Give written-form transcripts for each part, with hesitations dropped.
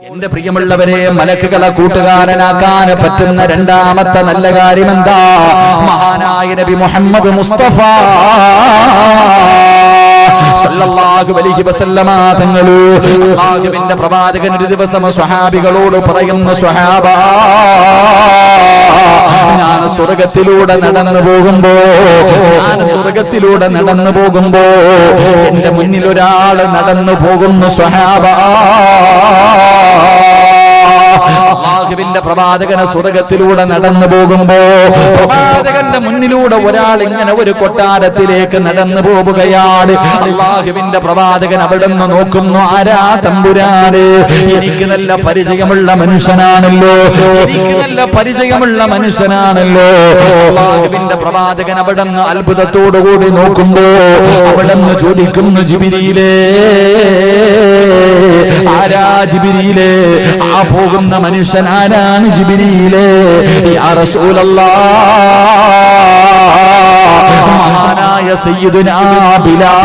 എന്റെ പ്രിയമുള്ളവരെ, മലക്കുകളെ കൂട്ടുകാരനാക്കാൻ പറ്റുന്ന രണ്ടാമത്തെ നല്ല കാര്യം എന്താ? മഹാനായ നബി മുഹമ്മദ് മുസ്തഫ സല്ലല്ലാഹു അലൈഹി വസല്ലമ തങ്ങൾ അല്ലാഹുവിന്റെ പ്രവാചകൻ ഒരു ദിവസം സ്വഹാബികളോട് പറയുന്നു, സ്വഹാബാ, ഞാൻ സ്വർഗ്ഗത്തിലൂടെ നടന്നു പോകുമ്പോ എന്റെ മുന്നിൽ ഒരാൾ നടന്നു പോകുന്നു സ്വഹാബാ. അല്ലാഹുവിന്റെ പ്രവാചകന് സ്വർഗ്ഗത്തിലൂടെ നടന്നു പോകുമ്പോ പ്രവാചകന്റെ മുന്നിലൂടെ ഒരാൾ ഇങ്ങനെ ഒരു കൊട്ടാരത്തിലേക്ക് നടന്നു പോവുകയാണ്. അല്ലാഹുവിന്റെ പ്രവാചകൻ അവിടെ നിന്ന് നോക്കുന്നു, ആരാ തമ്പുരാന്? എനിക്ക് നല്ല പരിചയമുള്ള മനുഷ്യനാണല്ലോ. അല്ലാഹുവിന്റെ പ്രവാചകൻ അവിടെ നിന്ന് അത്ഭുതത്തോടുകൂടി നോക്കുമ്പോ അവിടെ നിന്ന് ചോദിക്കുന്നു, ജിബ്രീലേ, ആരാ ജിബ്രീലേ? ആ പോകുന്ന മനുഷ്യൻ ആരാണ് ജിബ്രീലേ? യാ റസൂലല്ലാഹ്, മഹാനായ സയ്യിദുനാ ബിലാൽ,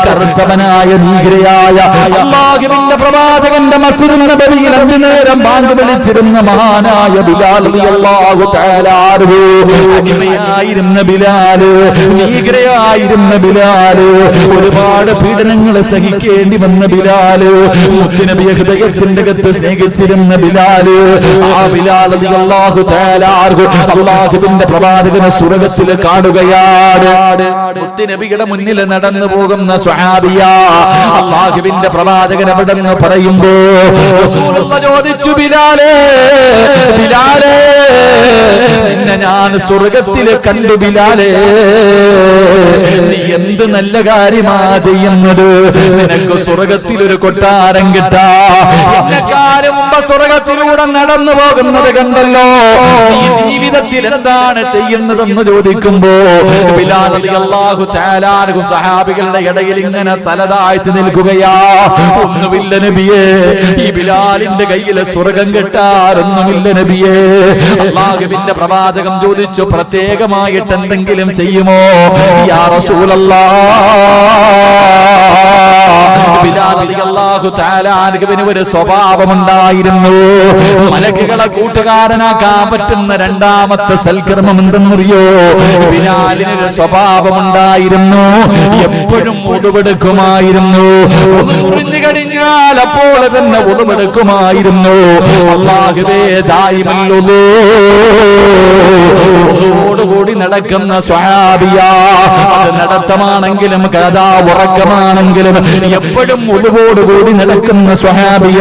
കറുത്തവനായ നീഗ്രയായ അല്ലാഹുവിന്റെ പ്രവാചകന്റെ മസ്ജിദുൻ നബവിയിൽ അന്തിനേരം ബാങ്ക് വിളിച്ചിരുന്ന മഹാനായ ബിലാൽ റളിയല്ലാഹു തആല അൻഹു. അടിമയായിരുന്ന ബിലാൽ, നീഗ്രയായിരുന്ന ബിലാൽ, ഒരുപാട് പീഡനങ്ങൾ സഹിക്കേണ്ടി വന്ന ബിലാൽ, മുത്തുനബിയെ ഹൃദയത്തിന്റെ അകത്ത് സ്നേഹിച്ചിരുന്ന ബിലാൽ, ആ ബിലാൽ റളിയല്ലാഹു തആല അൻഹു അല്ലാഹുവിന്റെ പ്രവാചകനെ സ്വർഗ്ഗത്തിൽ കാണുകയാണ്. മുത്തുനബിയുടെ മുന്നിൽ നടന്നു പോകുന്ന സ്വഹാബിയ അല്ലാഹുവിന്റെ പ്രവാചകൻ അവിടെ നിന്ന് പറയുമ്പോ റസൂലുള്ളാഹി ചോദിച്ചു, ബിലാലേ, ബിലാലേ, നിന്നെ ഞാൻ സ്വർഗ്ഗത്തിൽ കണ്ടു ബിലാലേ, നീ എന്ത് നല്ല കാര്യമാ ചെയ്യുന്നത്? നിനക്ക് സ്വർഗ്ഗത്തിൽ ഒരു കൊട്ടാരം കിട്ടാ. എന്നെക്കാരും മുമ്പ് സ്വർഗ്ഗത്തിലൂടെ നടന്നു പോകുന്നത് കണ്ടല്ലോ, ഈ ജീവിതത്തിൽ എന്താണ് ചെയ്യുന്നതെന്ന് ചോദിക്കുമ്പോ ബിലാൽ റളിയല്ലാഹു തആല അൻഹു സഹാബികളുടെ ഇടയിൽ ഇങ്ങനെ തലതാഴ്ത്തി നിൽക്കുകയാ. ഒന്നുമില്ല നബിയേ, ഈ ബിലാലിന്റെ കയ്യിൽ സ്വർഗ്ഗം കിട്ടാറൊന്നുമില്ല നബിയേ. അല്ലാഹുവിന്റെ പ്രവാചകൻ ചോദിച്ചു, പ്രത്യേകമായിട്ട് എന്തെങ്കിലും ചെയ്യുമോ? യാ റസൂലല്ലാഹ്, ബിലാൽ റളിയല്ലാഹു തആല അൻഹുവിന് ഒരു സ്വഭാവമുണ്ടായിരുന്നു. മലക്കുകളെ കൂട്ടുകാരനാക്കാൻ പറ്റുന്ന രണ്ടാമത്തെ സൽക്കർമ്മം എന്തെന്നറിയോ? ബിലാലിന് ഒരു സ്വഭാവമുണ്ടായിരുന്നു. എപ്പോഴും ഉടുവെടുക്കുമായിരുന്നു. ഒന്ന് മുറിഞ്ഞു കഴിഞ്ഞാൽ അപ്പോൾ തന്നെ ഉടുവെടുക്കുമായിരുന്നു. അല്ലാഹുവേ, ദായിമല്ലോടുകൂടി നടക്കുന്ന സ്വഹാബിയ, അത് നടത്തമാണെങ്കിലും കഥാ ഉറക്കമാണെങ്കിലും എപ്പോഴും ഉടുവോടുകൂടി നടക്കുന്ന സ്വഹാബിയ.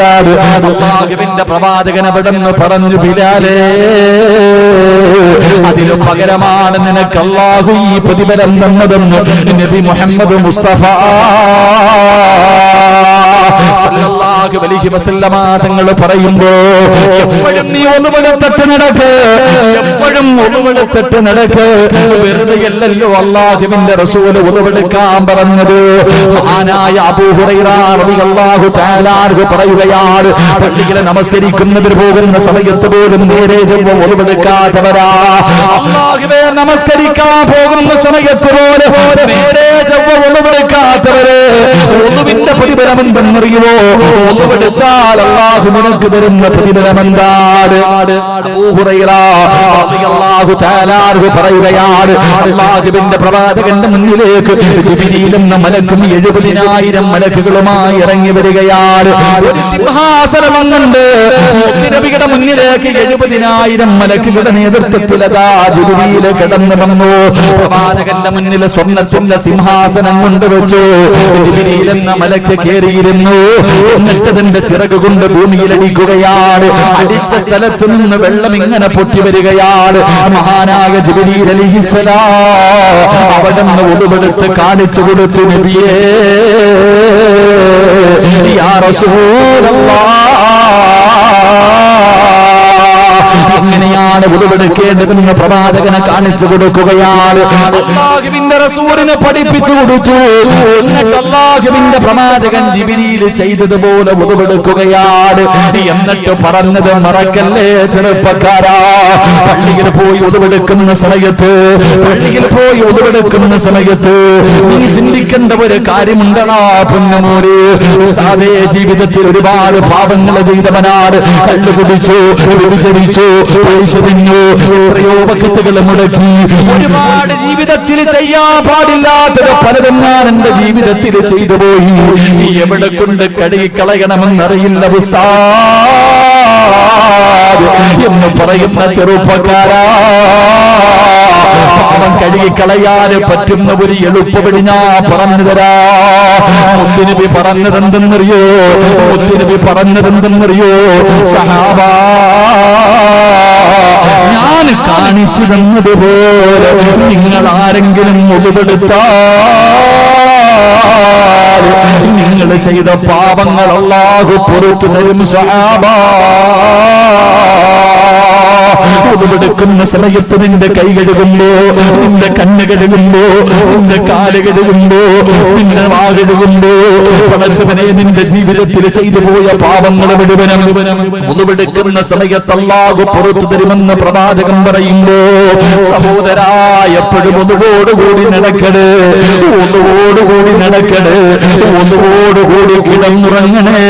അല്ലാഹുവിന്റെ പ്രവാചകൻ അവിടെ നിന്ന് പറഞ്ഞു, ബിലാലേ, അതിനു പകരമാണ് നിനക്ക് അല്ലാഹു ഈ പ്രതിഫലം തന്നതെന്ന് നബി മുഹമ്മദ് മുസ്തഫ സല്ലല്ലാഹു അലൈഹി വസല്ലമ തങ്ങൾ പറയുമ്പോ എപ്പോഴും നീ ഒന്നുവെടുത്തിട്ട് നടക്ക്, എപ്പോഴും ഒന്നുവെടുത്തിട്ട് നടക്ക്. വെറുതെയല്ലല്ലോ അല്ലാഹുവിന്റെ റസൂല് ഒന്നുവെടുക്കാൻ പറഞ്ഞത്. മഹാനായ അബൂ ഹുറൈറ റളിയല്ലാഹു തആല അൻഹു പറയുകയാണ്, പള്ളിയിലെ നമസ്കരിക്കുന്നതിന് പോകുന്ന സമയത്ത് പോലും നേരെ ചൊവ്വ ഒന്നുവെടുക്കാത്തവരാ. അല്ലാഹുവേ, നമസ്കരിക്കാൻ പോകുന്ന സമയത്ത് പോലും നേരെ ചൊവ്വ ഒന്നുവെടുക്കാത്തവര് ഒന്നുവിന്റെ പ്രതിഫലം എന്തെന്നറിയുമോ? ഒന്നുവെടുത്താൽ അല്ലാഹു നിനക്ക് തരുന്ന പ്രതിഫലം എന്താണ്? അബൂ ഹുറൈറ റളിയല്ലാഹു തആല അൻഹു പറയുകയാണ്, അല്ലാഹുവിന്റെ പ്രവാചകന്റെ മുന്നിലേക്ക് ജിബ്രീൽ എന്ന മലക്കും 70,000 മലക്കുകളുമായി ഇറങ്ങി വരികയാണ്. ഒരു സിംഹാസനം അങ്ങുണ്ട്. മുത്തുനബിയുടെ മുന്നിലേക്ക് 70,000 മലക്കുകളുടെ നേതൃത്വത്തിൽ അതാ ജിബ്രീൽ കടന്നു വന്നു. പ്രവാചകന്റെ മുന്നിൽ സ്വർണ്ണത്തിന്റെ സിംഹാസനം കൊണ്ടുവച്ചു. ജിബ്രീൽ എന്ന മലക്ക് കയറിയിരുന്നു. എന്നിട്ട് അതിന്റെ ചിറക് കൊണ്ട് ഭൂമിയിലടിക്കുകയാണ്. അടിച്ച സ്ഥലത്ത് നിന്ന് വെള്ളം ഇങ്ങനെ പൊട്ടി വരികയാണ്. മഹാനായ ജിബ്രീൽ അലൈഹിസ്സലാം അവിടെ നിന്ന് ഉടുവെടുത്ത് കാണിച്ചു കൊടുത്തു, നബിയേ, യാ റസൂലല്ലാഹ്, എങ്ങനെയാ എങ്ങനെയാണ് ഉളുവെടുക്കേണ്ടതെന്ന് പ്രവാചകനെ കാണിച്ചു കൊടുക്കുകയാണ്. അല്ലാഹുവിന്റെ റസൂലിനെ പഠിപ്പിച്ചു കൊടുത്തു. എന്നിട്ട് അല്ലാഹുവിന്റെ പ്രവാചകൻ ജിബ്രീൽ ചെയ്തതുപോലെ ഉളുവെടുക്കുകയാണ്. എന്നിട്ട് പറഞ്ഞത് മറക്കല്ലേ ചെറുപ്പക്കാരാ, പള്ളിയിൽ പോയി ഉളുവെടുക്കുന്ന സമയത്ത് നീ ചിന്തിക്കേണ്ട ഒരു കാര്യമുണ്ടടാ പൊന്നുമോനെ. സാധേ ജീവിതത്തിൽ ഒരുപാട് പാപങ്ങൾ ചെയ്തവനാണ്. കള്ളു കുടിച്ചു, വ്യഭിചരിച്ചു, പലിശ തിന്നു, എത്രയോ വക്കത്തുകൾ മുടക്കി, ഒരുപാട് ജീവിതത്തിൽ ചെയ്യാൻ പാടില്ലാത്തത് പലതും ഞാൻ എന്റെ ജീവിതത്തിൽ ചെയ്തു പോയി. നീ എവിടെ കൊണ്ട് കഴുകിക്കളയണമെന്നറിയില്ല ഉസ്താദ് എന്ന് പറയുന്ന ചെറുപ്പക്കാരാ, പാപം കഴുകിക്കളയാൻ പറ്റുന്ന ഒരു എളുപ്പവഴി ഞാൻ പറഞ്ഞു തരാ. മുത്തുനബി പറഞ്ഞതെന്തെന്നറിയോ സഹാബാ, ഞാൻ കാണിച്ചു തന്നതുപോലെ നിങ്ങൾ ആരെങ്കിലും ഉളുവെടുത്താൽ നിങ്ങൾ ചെയ്ത പാപങ്ങൾ അല്ലാഹു പുറത്തു തരും സഹാബാ. ഉളുവെടുക്കുന്ന സമയത്ത് നിന്റെ കൈ കഴുകുമ്പോ, നിന്റെ കണ്ണ് കഴുകുമ്പോ, നിന്റെ കാല് കഴുകുമ്പോ, നിന്റെ വാ കഴുകുമ്പോ, പടച്ചവനെ നിന്റെ ജീവിതത്തിൽ ചെയ്തു പോയ പാപങ്ങൾ മുഴുവനും ഉളുവെടുക്കുന്ന സമയത്ത് അല്ലാഹു പുറത്തു തരുമെന്ന് പ്രവാചകൻ പറയുമ്പോ, സഹോദരാ എപ്പോഴും ഒന്നുകൂടി നടക്കണേ, ഒന്നുകൂടി കിടന്നുറങ്ങണേ.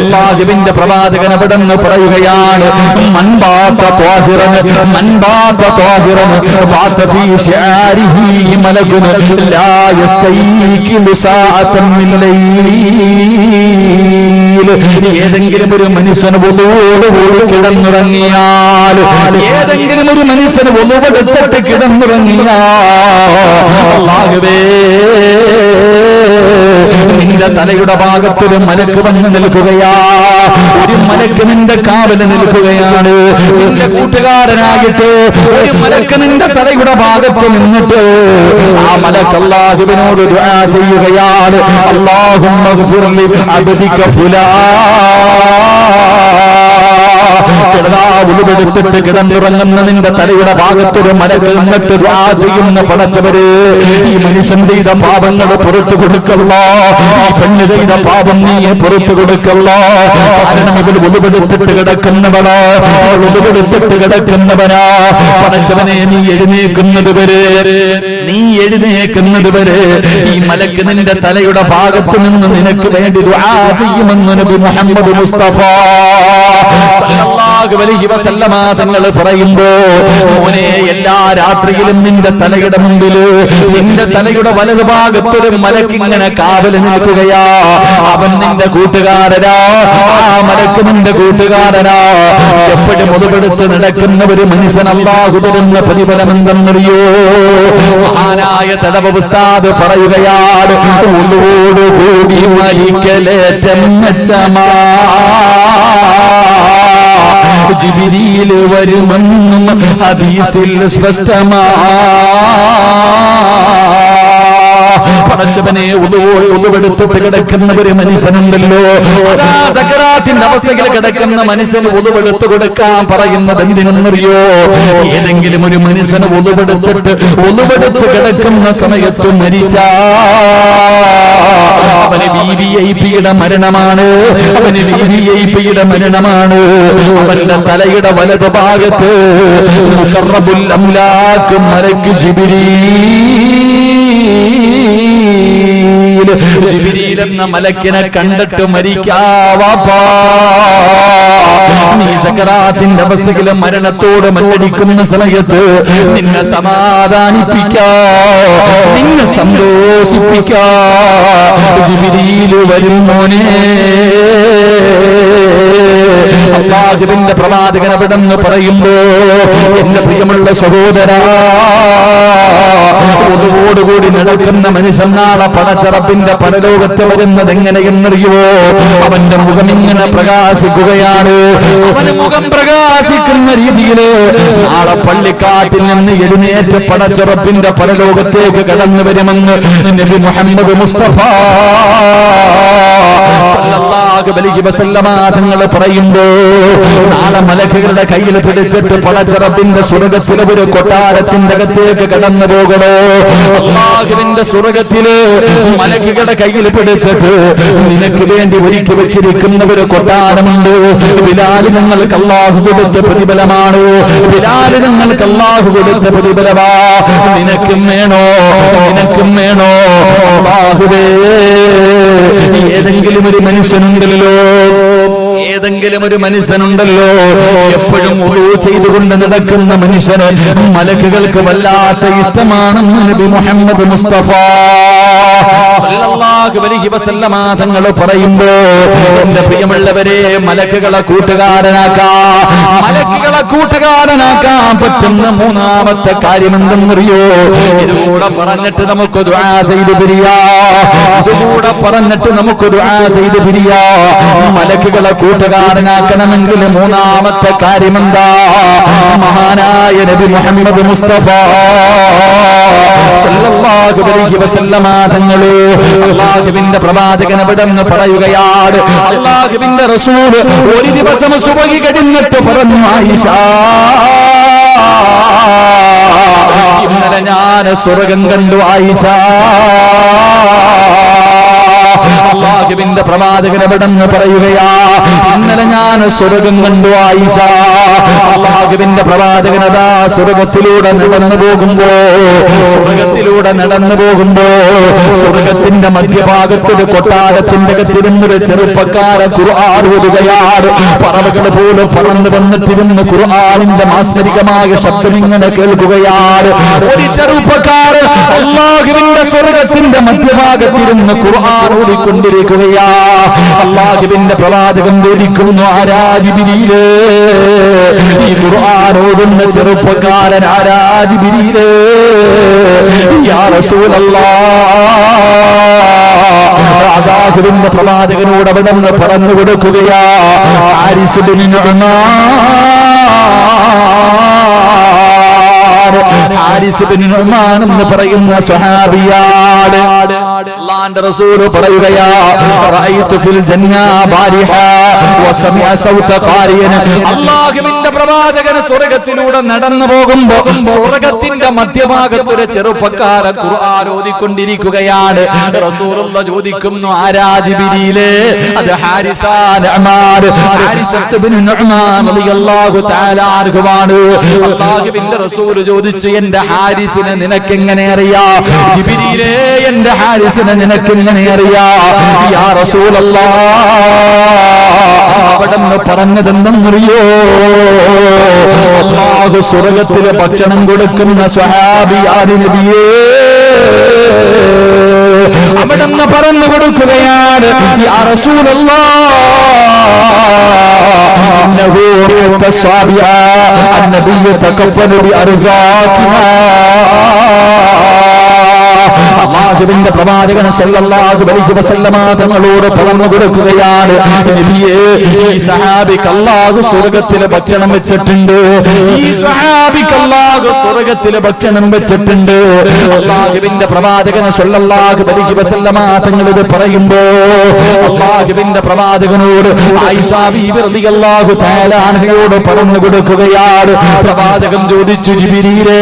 അല്ലാഹുവിന്റെ പ്രവാചകൻ അവിടെ നിന്ന് പറയുകയാണ്, മൻബാത ത്വാഹിറൻ ബാത ഫീ ശഅരിഹി മലകുൻ ലാ യസ്തൈഖിലു സഅതൻ മിൻ ലൈൽ. ഏതെങ്കിലും ഒരു മനുഷ്യന് ഒന്നുകൂടി കിടന്നുറങ്ങിയാൽ, ഏതെങ്കിലും ഒരു മനുഷ്യന് ഒന്നുകൊടുത്തിട്ട് കിടന്നുറങ്ങിയാൽ, അല്ലാഹുവേ നിന്റെ തലയുടെ ഭാഗത്തൊരു മലക്ക് വന്ന് നിൽക്കുകയാ. ഒരു മലക്ക് നിന്റെ കാവല് നിൽക്കുകയാണ്. നിന്റെ കൂട്ടുകാരനായിട്ട് ഒരു മലക്ക് നിന്റെ തലയുടെ ഭാഗത്ത് നിന്നിട്ട് ആ മലക്ക് അല്ലാഹുവിനോട് ദുആ ചെയ്യുകയാണ്, അല്ലാഹുമ്മ ഗ്ഫിർ ലി അബ്ദിക ഉളുവെടുത്തിട്ട് കിടന്നുറങ്ങുന്ന നിന്റെ തലയുടെ ഭാഗത്തൊരു മലക്ക് നിന്നിട്ട് ദുആ ചെയ്യുന്ന പടച്ചവര്, ഈ മനുഷ്യൻ ചെയ്ത പാപങ്ങൾ പുറത്തു കൊടുക്കല്ലോ, ഈ പെണ്ണ് ചെയ്ത പാപം നീ പുറത്തു കൊടുക്കല്ലോ. കാരണം ഇവൾ ഉളുവെടുത്തിട്ട് കിടക്കുന്നവനാ. പടച്ചവനെ നീ എഴുന്നേക്കുന്നത് വരെ ഈ മലക്ക് നിന്റെ തലയുടെ ഭാഗത്ത് നിന്ന് നിനക്ക് വേണ്ടി ദുആ ചെയ്യുമെന്ന് നബി മുഹമ്മദ് മുസ്തഫ സല്ലല്ലാഹു അലൈഹി വസല്ലമ തങ്ങൾ പറയുമ്പോ, മോനെ എല്ലാ രാത്രിയിലും നിന്റെ തലയുടെ മുമ്പില്, നിന്റെ തലയുടെ വലതു ഭാഗത്തൊരു മലക്ക് ഇങ്ങനെ കാവല് നിൽക്കുകയാ. അവൻ നിന്റെ കൂട്ടുകാരനാ, ആ മലക്ക് നിന്റെ കൂട്ടുകാരനാ. എപ്പോഴും ഒതുപെടുത്ത് നടക്കുന്ന ഒരു മനുഷ്യൻ അല്ലാഹു തരുന്ന പ്രതിഫലം എന്തെന്നറിയോ? മഹാനായ തടവ ഉസ്താദ് പറയുകയാണ്, ഒന്നോടുകൂടി മരിക്കലേറ്റം മെച്ചമാ ജിബ്രീൽ വരുമെന്നും ഹദീസിൽ സ്പഷ്ടമാ. പടച്ചവനെ ഉളുവെടുത്തിട്ട് കിടക്കുന്ന ഒരു മനുഷ്യനുണ്ടല്ലോ, സക്കറാത്തിന്റെ അവസ്ഥയിൽ കിടക്കുന്ന മനുഷ്യന് ഉളുവെടുത്ത് കൊടുക്കാൻ പറയുന്നത് എന്തിനെന്നറിയോ? ഏതെങ്കിലും ഒരു മനുഷ്യന് ഉളുവെടുത്ത് കിടക്കുന്ന സമയത്ത് മരിച്ചാ അവന് വിവിഐപിയുടെ മരണമാണ്. അവന്റെ തലയുടെ വലതു ഭാഗത്ത് മുഖറബുൽ അംലാക്ക് മലക്ക് ജിബ്രീൽ എന്ന മലക്കിനെ കണ്ടിട്ട് മരിക്കാവാപ്പാ. നീ സക്കറാത്തിന്റെ അവസ്ഥയിൽ മരണത്തോട് മല്ലടിക്കുന്ന സമയത്ത് നിന്നെ സമാധാനിപ്പിക്കാ, നിന്നെ സന്തോഷിപ്പിക്കാ ജിബ്രീൽ വരും മോനെ. അല്ലാഹുവിന്റെ പ്രവാചകൻ അവിടെന്ന് പറയുമ്പോ, എന്റെ പ്രിയമുള്ള സഹോദരാ, ഒതുവോടുകൂടി നടക്കുന്ന മനുഷ്യൻ നാളെ പടച്ചറപ്പിന്റെ പരലോകത്ത് വരുന്നത് എങ്ങനെയെന്നറിയോ? അവന്റെ മുഖം ഇങ്ങനെ പ്രകാശിക്കുകയാണ്. അവന്റെ മുഖം പ്രകാശിക്കുന്ന രീതിയില് നാളെ പള്ളിക്കാട്ടിൽ നിന്ന് എഴുന്നേറ്റ് പടച്ചുറപ്പിന്റെ പരലോകത്തേക്ക് കടന്നു വരുമെന്ന് നബി മുഹമ്മദ് മുസ്തഫ സല്ലല്ലാഹു അലൈഹി വസല്ലമ തങ്ങൾ പറയുമ്പോ നാളെ മലക്കുകളുടെ കയ്യിൽ പിടിച്ചിട്ട് പടച്ചറബിന്റെ സ്വർഗ്ഗത്തിലെ ഒരു കൊട്ടാരത്തിന്റെ അകത്തേക്ക് കടന്നു പോകണോ. അല്ലാഹുവിന്റെ സ്വർഗ്ഗത്തില് മലക്കുകളുടെ കയ്യിൽ പിടിച്ചിട്ട് നിനക്ക് വേണ്ടി ഒരുക്കി വെച്ചിരിക്കുന്ന ഒരു കൊട്ടാരമുണ്ട്. ബിലാല് നിങ്ങൾക്ക് അല്ലാഹു കൊടുത്ത പ്രതിഫലമാണ്. ബിലാല് നിങ്ങൾക്ക് അല്ലാഹു കൊടുത്ത പ്രതിഫലമാ. നിനക്കും വേണോ, നിനക്കും വേണോ? അല്ലാഹുവേ, ഏതെങ്കിലും ഒരു മനുഷ്യനുണ്ടല്ലോ, ഏതെങ്കിലും ഒരു മനുഷ്യനുണ്ടല്ലോ എപ്പോഴും വുളൂ ചെയ്തുകൊണ്ട് നടക്കുന്ന മനുഷ്യന് മലക്കുകൾക്ക് വല്ലാത്ത ഇഷ്ടമാണെന്ന് നബി മുഹമ്മദ് മുസ്തഫ സല്ലല്ലാഹു അലൈഹി വസല്ലമ തങ്ങൾ പറയുമ്പോ, എന്റെ പ്രിയമുള്ളവരെ, മലക്കുകളെ കൂട്ടുകാരനാക്കാൻ പറ്റുന്ന മൂന്നാമത്തെ കാര്യം എന്തെന്നറിയോ? ഇതുകൂടെ പറഞ്ഞിട്ട് നമുക്ക് ദുആ ചെയ്ത് പിരിയാ. മലക്കുകളെ കൂട്ടുകാരനാക്കണമെങ്കിൽ മൂന്നാമത്തെ കാര്യമെന്താ? മഹാനായ നബി മുഹമ്മദ് മുസ്തഫ സല്ലല്ലാഹു അലൈഹി വസല്ലമ തങ്ങളെ അല്ലാഹുവിന്റെ പ്രവാചകൻ അവിടെന്ന് പറയുകയാണ്. അല്ലാഹുവിന്റെ റസൂൽ ഒരു ദിവസം സുബഹി കഴിഞ്ഞിട്ട് പറഞ്ഞു, ആയിഷ, ഇന്നലെ ഞാൻ സ്വർഗ്ഗം കണ്ടു ആയിഷ. അല്ലാഹുവിന്റെ പ്രവാചകൻ എവിടെന്ന് പറയുകയാ, ഇന്നലെ ഞാൻ സ്വർഗ്ഗം കണ്ടു ആയിഷ. അല്ലാഹുവിന്റെ പ്രവാചകൻ അതാ സ്വർഗ്ഗത്തിലൂടെ നടന്നു പോകുമ്പോ സ്വർഗ്ഗത്തിന്റെ മധ്യഭാഗത്തൊരു കൊട്ടാരത്തിന്റെ അകത്തിരുന്നൊരു ചെറുപ്പക്കാര ഖുർആൻ ഓതുകയാണ്. പറവകൾ പോലെ പറന്നു വന്നിട്ടിരുന്ന് ഖുർആനിന്റെ മാസ്മരികമായ ശബ്ദം ഇങ്ങനെ കേൾക്കുകയാണ്. ഒരു ചെറുപ്പക്കാരൻ അല്ലാഹുവിന്റെ സ്വർഗ്ഗത്തിന്റെ മധ്യഭാഗത്തിരുന്ന് ഖുർആൻ ഓതിക്കൊണ്ടിരിക്കുകയാ. അല്ലാഹുവിന്റെ പ്രവാചകൻ ചോദിക്കുന്നു, ആരാ ജിബ്രീലേ? ഈ ഖുർആൻ ഓതുന്ന ചെറുപ്പക്കാരൻ ആരാ ജിബ്രീലേ? യാ റസൂലല്ലാഹ്, അല്ലാഹുവിന്റെ പ്രവാചകനോട് അവിടെ നിന്ന് പറഞ്ഞു കൊടുക്കുകയാ, ഹാരിസ് ബിൻ നുഅ്മാൻ എന്ന് പറയുന്ന സ്വഹാബിയാണ്. അല്ലാഹുവിന്റെ റസൂൽ പറയുകയാ, റഅയ്തു ഫിൽ ജന്ന ബാരിഹ വസമിഅ സൗത ഖാരിയൻ. അല്ലാഹുവിന്റെ പ്രവാചകൻ സ്വർഗ്ഗത്തിലൂടെ നടന്നു പോകുമ്പോൾ സ്വർഗ്ഗത്തിന്റെ മധ്യഭാഗത്ത് ഒരു ചെറുപ്പക്കാരൻ ഖുർആൻ ഓതിക്കൊണ്ടിരിക്കുകയാണ്. റസൂലുള്ളാഹി ചോദിക്കുന്നു, ആരാ ജിബ്രീലേ? അത് ഹാരിസ ബിൻ നുഅ്മാൻ റളിയല്ലാഹു തആല അൻഹുവാണ്. അല്ലാഹുവിന്റെ റസൂൽ ചോദിച്ചു, എന്റെ ഹാരിസിനെ നിനക്കെങ്ങനെ അറിയാം? ജിബ്രീലേ, എന്റെ ഹാരിസിനെ നിനക്കെങ്ങനെ അറിയാം? യാ റസൂലല്ലാഹ്, അവിടെന്ന് പറഞ്ഞതെന്തെന്നറിയോ? അല്ലാഹു സ്വർഗ്ഗത്തിലെ ഭക്ഷണം കൊടുക്കുന്ന സ്വഹാബിയാണ് നബിയേ. അവിടെന്ന് പറഞ്ഞു കൊടുക്കുകയാണ്, യാ റസൂലല്ലാഹ്, ഇന്നഹു തസ്വാബിയ അന്നബിയ്യ തകഫല ബിഅർസാഖിനാ. അല്ലാഹുവിന്റെ പ്രവാചകൻ സല്ലല്ലാഹു അലൈഹി വസല്ലമ തങ്ങളോട് പറഞ്ഞു കൊടുക്കുകയാണ്, നബിയേ, ഈ സഹാബിക്ക് അല്ലാഹു സ്വർഗ്ഗത്തിലെ ഭക്ഷണം വെച്ചിട്ടുണ്ട്. ഈ സ്വഹാബിക്ക് അല്ലാഹു സ്വർഗ്ഗത്തിലെ ഭക്ഷണം വെച്ചിട്ടുണ്ട്. അല്ലാഹുവിന്റെ പ്രവാചകൻ സല്ലല്ലാഹു അലൈഹി വസല്ലമ തങ്ങൾ ഇത് പറയുമ്പോ അല്ലാഹുവിന്റെ പ്രവാചകനോട് ആയിഷ ബീവി റളിയല്ലാഹു തആല അൻഹയോട് പറഞ്ഞു കൊടുക്കുകയാണ്. പ്രവാചകൻ ചോദിച്ചു, ജിബ്രീലേ,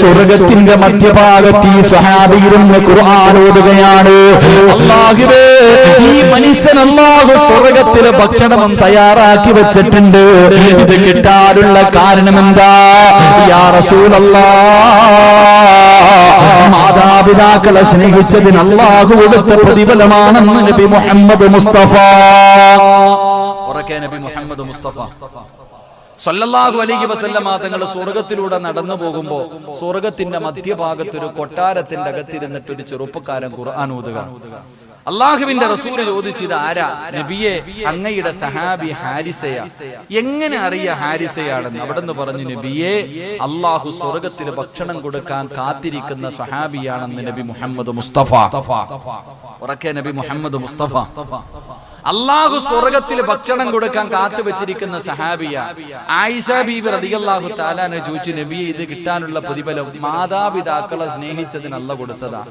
സ്വർഗ്ഗത്തിന്റെ മധ്യഭാഗത്ത് ഈ സ്വഹാബി ഇരുന്ന് ഖുർആൻ ഓതുകയാണ്. അല്ലാഹുവേ, ഈ മനുഷ്യൻ അല്ലാഹു സ്വർഗ്ഗത്തിലെ ഭക്ഷണം തയ്യാറാക്കി വെച്ചിട്ടുണ്ട്. ഇത് കിട്ടാനുള്ള കാരണം എന്താ? യാ റസൂലല്ലാഹ്, മാതാപിതാക്കളെ സ്നേഹിച്ചതിന് അല്ലാഹു കൊടുത്ത പ്രതിഫലമാണെന്ന് നബി മുഹമ്മദ് മുസ്തഫ. ഉറക്കെ നബി മുഹമ്മദ് മുസ്തഫ സല്ലല്ലാഹു അലൈഹി വസല്ലമ തങ്ങൾ സ്വർഗ്ഗത്തിലൂടെ നടന്നു പോകുമ്പോ സ്വർഗ്ഗത്തിന്റെ മധ്യഭാഗത്ത് ഒരു കൊട്ടാരത്തിന്റെ അകത്തിരുന്നിട്ട് ഒരു ചെറുപ്പക്കാരൻ ഖുർആൻ ഓതുക. അല്ലാഹുവിന്റെ റസൂൽ ചോദിച്ചത്, ആരാ? നബിയെ, അങ്ങയുടെ സഹാബി ഹാരിസയ. എങ്ങനെ അറിയ ഹാരിസയാണെന്ന്? അവിടെന്ന് പറഞ്ഞു, നബിയെ, അല്ലാഹു സ്വർഗ്ഗത്തിൽ ഭക്ഷണം കൊടുക്കാൻ കാത്തിരിക്കുന്ന സഹാബിയാണെന്ന് നബി മുഹമ്മദ് മുസ്തഫ. ഉറക്കെ നബി മുഹമ്മദ് മുസ്തഫ. അള്ളാഹു സ്വർഗത്തിൽ ഭക്ഷണം കൊടുക്കാൻ കാത്തു വെച്ചിരിക്കുന്ന സഹാബിയ ആയിഷ ബീബി റളിയല്ലാഹു തആല അൻഹ ചോദിച്ചു, നബിയെ ഇത് കിട്ടാനുള്ള പ്രതിഫലം മാതാപിതാക്കളെ സ്നേഹിച്ചതിന് അല്ലാഹു കൊടുത്തതാ.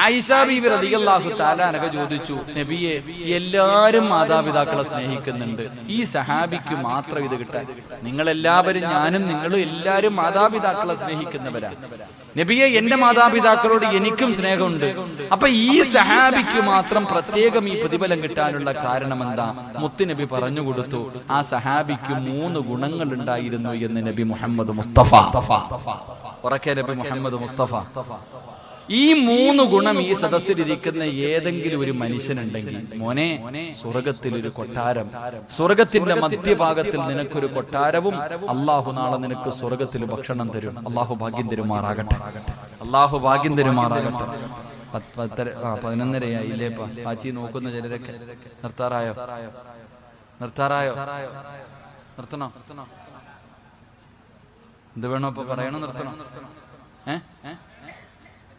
ആയിഷ ബീബി റളിയല്ലാഹു തആല അൻഹ ചോദിച്ചു, നബിയെ എല്ലാവരും മാതാപിതാക്കളെ സ്നേഹിക്കുന്നുണ്ട്, ഈ സഹാബിക്ക് മാത്രം ഇത് കിട്ടാൻ? നിങ്ങളെല്ലാവരും, ഞാനും നിങ്ങളും എല്ലാവരും മാതാപിതാക്കളെ സ്നേഹിക്കുന്നവരാ നബിയെ, എന്റെ മാതാപിതാക്കളോട് എനിക്കും സ്നേഹമുണ്ട്. അപ്പൊ ഈ സഹാബിക്ക് മാത്രം പ്രത്യേകം ഈ പ്രതിഫലം കിട്ടാനുള്ള കാരണം എന്താ? മുത്തുനബി പറഞ്ഞു കൊടുത്തു, ആ സഹാബിക്ക് 3 ഗുണങ്ങൾ ഉണ്ടായിരുന്നു എന്ന് നബി മുഹമ്മദ് മുസ്തഫ. ഉറക്കെ നബി മുഹമ്മദ് മുസ്തഫ. ഈ 3 ഗുണം ഈ സദസ്സിലിരിക്കുന്ന ഏതെങ്കിലും ഒരു മനുഷ്യനുണ്ടെങ്കിൽ, മോനെ, സ്വർഗത്തിൽ ഒരു കൊട്ടാരം, സ്വർഗത്തിന്റെ മധ്യഭാഗത്തിൽ നിനക്കൊരു കൊട്ടാരവും അള്ളാഹു നാളെ നിനക്ക് സ്വർഗത്തിൽ ഭക്ഷണം തരും. അള്ളാഹു ഭാഗ്യം തരുമാറാകട്ടെ. അള്ളാഹു ഭാഗ്യം തരുമാറാകട്ടെ. 11:30 ഇല്ലേപ്പാ? ആച്ചി നോക്കുന്ന ചിലരൊക്കെ നിർത്താറായോ? നിർത്തണോ? എന്ത് വേണോ ഇപ്പൊ പറയണോ? നിർത്തണോ?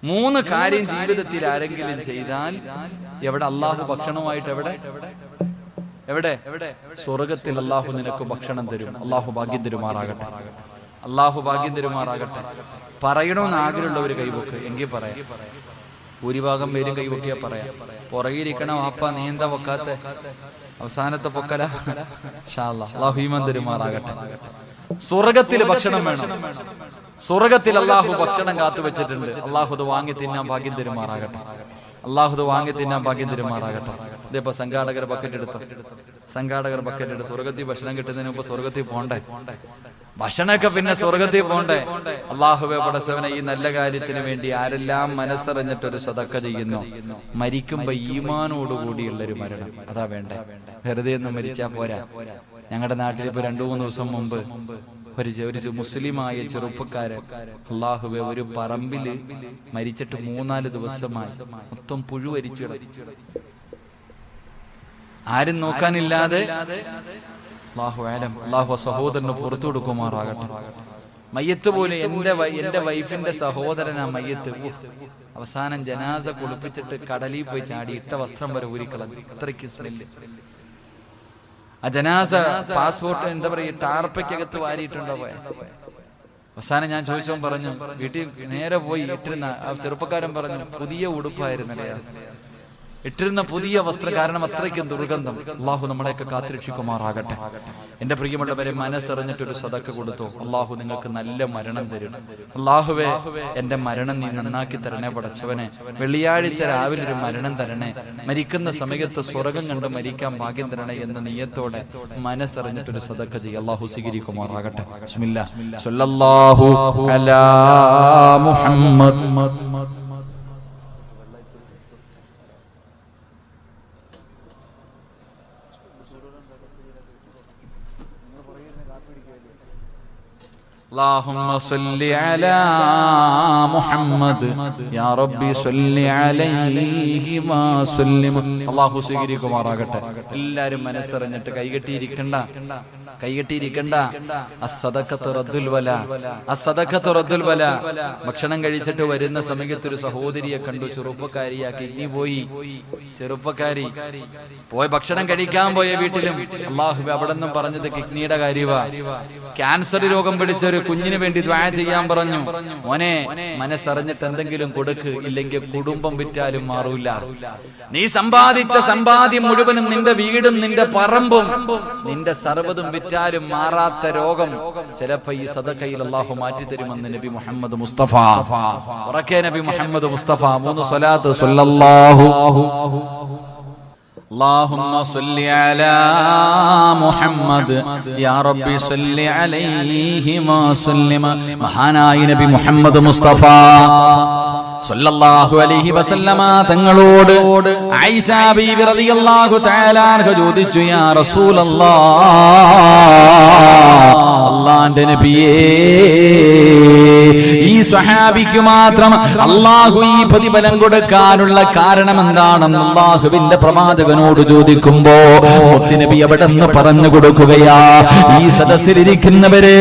3 കാര്യം ജീവിതത്തിൽ ആരെങ്കിലും ചെയ്താൽ എവിടെ? അള്ളാഹു ഭക്ഷണമായിട്ട് എവിടെ? സ്വർഗത്തിൽ അള്ളാഹു നിനക്ക് ഭക്ഷണം തരും. അള്ളാഹു ഭാഗ്യം തരുമാറാകട്ടെ. അള്ളാഹു ഭാഗ്യം തരുമാറാകട്ടെ. പറയണമെന്ന് ആഗ്രഹമുള്ളവർ കൈവക്ക്, എങ്കിൽ പറയാം. ഭൂരിഭാഗം പേരും കൈവക്കിയാ പറയാം. പുറകിരിക്കണം വാപ്പ, നീ എന്താ പൊക്കാത്ത? അവസാനത്തെ പൊക്കല. ഇൻഷാ അല്ലാഹ് അള്ളാഹു ഈമാൻ തരുമാറാകട്ടെ. സ്വർഗത്തിൽ ഭക്ഷണം വേണം. സ്വർഗത്തിൽ അള്ളാഹു ഭക്ഷണം കാത്തു വെച്ചിട്ടുണ്ട്. അള്ളാഹു അത് വാങ്ങി തിന്നാൻ ഭാഗ്യം തരുമാറാകട്ടെ. ഇതിപ്പോ സംഘാടകർ ബക്കറ്റ് എടുത്തു. സ്വർഗത്തിൽ ഭക്ഷണം കിട്ടുന്നതിന് മുമ്പ് സ്വർഗത്തിൽ പോണ്ടേ? ഭക്ഷണമൊക്കെ പിന്നെ സ്വർഗത്തിൽ പോണ്ടേ? അള്ളാഹുവേ പടച്ചവനെ, ഈ നല്ല കാര്യത്തിന് വേണ്ടി ആരെല്ലാം മനസ്സറിഞ്ഞിട്ടൊരു സദക്ക ചെയ്യുന്നു, മരിക്കുമ്പോ ഈമാനോടുകൂടിയുള്ളൊരു മരണം അതാ വേണ്ടേ. വെറുതെ ഒന്നും മരിച്ചാ പോരാ. ഞങ്ങളുടെ നാട്ടിൽ ഇപ്പൊ 2-3 ദിവസം മുമ്പ് ഒരു മുസ്ലിമായ ചെറുപ്പക്കാരൻ അള്ളാഹുവെ ഒരു പറമ്പില് മരിച്ചിട്ട് 3-4 ദിവസമായി മൊത്തം പുഴുവരിച്ചു. ആരും നോക്കാനില്ലാതെ. അള്ളാഹു സഹോദരന് പുറത്തു കൊടുക്കുമാറാകട്ടെ. മയ്യത്ത് പോലെ എന്റെ വൈഫിന്റെ സഹോദരനാ മയ്യത്ത്. അവസാനം ജനാസ കുളിപ്പിച്ചിട്ട് കടലിൽ പോയി ചാടി, ഇട്ട വസ്ത്രം വരെ ഊരിക്കളഞ്ഞു. അത്രയ്ക്ക് സ്മെല്ല്. ആ ജനാസ പാസ്പോർട്ട് എന്താ പറയുക, ടാർപ്പയ്ക്കകത്ത് വാരിയിട്ടുണ്ടോ പോയ. അവസാനം ഞാൻ ചോദിച്ചവൻ പറഞ്ഞു, വീട്ടിൽ നേരെ പോയി ഇട്ടിരുന്ന ആ ചെറുപ്പക്കാരൻ പറഞ്ഞു, പുതിയ ഉടുപ്പായിരുന്നല്ലേ ഇട്ടിരുന്ന പുതിയ വസ്ത്രം, കാരണം അത്രയ്ക്കും ദുർഗന്ധം. അള്ളാഹു നമ്മളെയൊക്കെ കാത്തുരക്ഷിക്കുമാറാകട്ടെ. എന്റെ പ്രിയമുള്ളവരെ, മനസ്സറിഞ്ഞിട്ടൊരു സദക്ക കൊടുത്തു. അള്ളാഹു നിങ്ങൾക്ക് നല്ല മരണം തരും. അള്ളാഹുവേ, എന്റെ മരണം നീ നന്നാക്കി തരണേ പടച്ചവനെ. വെള്ളിയാഴ്ച രാവിലെ ഒരു മരണം തരണേ. മരിക്കുന്ന സമയത്ത് സ്വർഗം കണ്ട് മരിക്കാൻ ഭാഗ്യം തരണേ എന്ന നിയ്യത്തോടെ മനസ്സറിഞ്ഞിട്ടൊരു സദക്ക ചെയ്യും. അള്ളാഹു സ്വീകരിക്കുമാറാകട്ടെ. ബിസ്മില്ലാ. സ്വല്ലല്ലാഹു അലാ മുഹമ്മദ്. اللهم صل على محمد يا ربي صل عليه وسلم. അല്ലാഹു സ്വീകരിക്കുമാറാകട്ടെ. എല്ലാവരും മനസ്സറിഞ്ഞിട്ട് കൈകെട്ടിയിരിക്കണ്ട. ഭക്ഷണം കഴിച്ചിട്ട് വരുന്ന സമയത്ത് ഒരു സഹോദരിയെ കണ്ടു, ചെറുപ്പക്കാരിയാ, കിഡ്നി പോയി. ചെറുപ്പക്കാരി പോയി ഭക്ഷണം കഴിക്കാൻ പോയ വീട്ടിലും അള്ളാഹു അവിടെ നിന്നും പറഞ്ഞത് കിഡ്നിയുടെ കാര്യവാ. ക്യാൻസർ രോഗം പിടിച്ച ഒരു കുഞ്ഞിന് വേണ്ടി ദുആ ചെയ്യാൻ പറഞ്ഞു. മോനെ, മനസ്സറിഞ്ഞിട്ട് എന്തെങ്കിലും കൊടുക്ക്, ഇല്ലെങ്കിൽ കുടുംബം വിറ്റാലും മാറൂല. നീ സമ്പാദിച്ച സമ്പാദ്യം മുഴുവനും, നിന്റെ വീടും നിന്റെ പറമ്പും നിന്റെ സർവ്വതും വിറ്റാലും മാറാത്ത രോഗം ചിലപ്പോ ഈ സദഖയിൽ അല്ലാഹു മാറ്റി തരുമെന്ന് നബി മുഹമ്മദ് മുസ്തഫ. ഉറക്കെ നബി മുഹമ്മദ് മുസ്തഫ. 3 സ്വലാത്ത്. സ്വല്ലല്ലാഹു اللهم صل على محمد يا ربي صل عليه وسلم. മഹാനായ നബി മുഹമ്മദ് മുസ്തഫ സല്ലല്ലാഹു അലൈഹി വസല്ലമ തങ്ങളോട് ആയിഷ ബീവി റളിയല്ലാഹു തആല അൻഹ ചോദിച്ചു, യാ റസൂലല്ലാഹ്, അല്ലാഹുവിന്റെ നബിയേ, ഈ സ്വഹാബിക്ക് മാത്രം അല്ലാഹു ഈ പ്രതിഫലം കൊടുക്കാനുള്ള കാരണം എന്താണെന്ന് അല്ലാഹുവിന്റെ പ്രവാചകനോട് ചോദിക്കുമ്പോ മുത്തുനബി അവിടെ നിന്ന് പറഞ്ഞു കൊടുക്കുകയാ, ഈ സദസ്സിലിരിക്കുന്നവര്,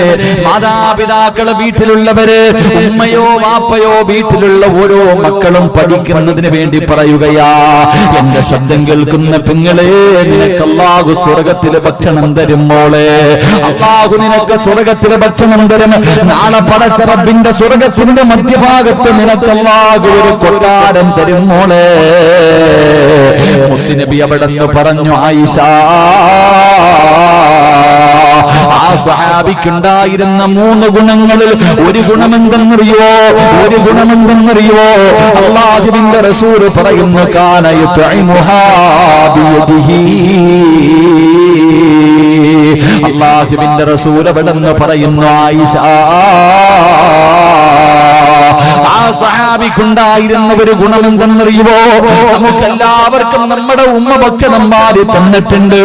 മാതാപിതാക്കള് വീട്ടിലുള്ളവര്, ഉമ്മയോ വാപ്പയോ വീട്ടിലുള്ള ഓരോ ഓരോ മക്കളും പഠിക്കുന്നതിന് വേണ്ടി പറയുകയാ, എന്റെ ശബ്ദം കേൾക്കുന്ന പെങ്ങളെ, നിനക്ക് അല്ലാഹു സ്വർഗത്തിലെ ഭക്ഷണം തരും മോളെ. അല്ലാഹു നിനക്ക് സ്വർഗത്തിലെ ഭക്ഷണം തരും. നാളെ പടച്ച റബ്ബിന്റെ സ്വർഗത്തിന്റെ മധ്യഭാഗത്ത് നിനക്ക് അല്ലാഹു ഒരു കൊട്ടാരം തരും മോളെ. മുത്തുനബി അവിടെ നിന്ന് പറഞ്ഞു, ആയിഷ, ആ സ്വഹാബിക്കുണ്ടായിരുന്ന 3 ഗുണങ്ങളിൽ ഒരു ഗുണമെന്തെന്നറിയോ? അല്ലാഹുവിന്റെ റസൂൽ പറയുന്നു, കാന യുത്ഇമുഹാ ബിയദിഹി. അല്ലാഹുവിന്റെ റസൂൽ അവിടെന്ന് പറയുന്നു, ആയിഷ, ആ സ്വഹാബിക്കുണ്ടായിരുന്ന ഒരു ഗുണമെന്തെന്നറിയുമോ? നമുക്കെല്ലാവർക്കും നമ്മുടെ ഉമ്മ ഭക്ഷണം വാരി തന്നിട്ടുണ്ട്,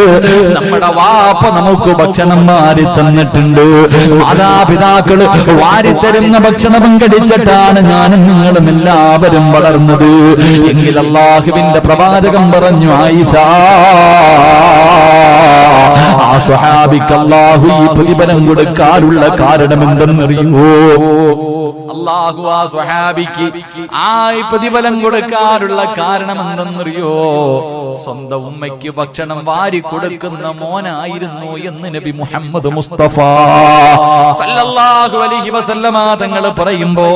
നമ്മുടെ വാപ്പ നമുക്ക് ഭക്ഷണം വാരി തന്നിട്ടുണ്ട്. മാതാപിതാക്കൾ വാരിത്തരുന്ന ഭക്ഷണം കഴിച്ചിട്ടാണ് ഞാനും നിങ്ങളും എല്ലാവരും വളർന്നത്. എങ്കിൽ അല്ലാഹുവിന്റെ പ്രവാചകൻ പറഞ്ഞു, ആയിഷ, ആ സ്വഹാബിക്ക് അല്ലാഹു ഈ പ്രതിഫലം കൊടുക്കാനുള്ള കാരണം എന്തെന്നറിയുമോ? അല്ലാഹു ആ സ്വഹാബിക്ക് ആ പ്രതിഫലം കൊടുക്കാനുള്ള കാരണം എന്തെന്നറിയോ? സ്വന്തം ഉമ്മയ്ക്ക് ഭക്ഷണം വാരി കൊടുക്കുന്ന മോനായിരുന്നു എന്ന് നബി മുഹമ്മദ് മുസ്തഫ സല്ലല്ലാഹു അലൈഹി വസല്ലമ തങ്ങൾ പറയുമ്പോ,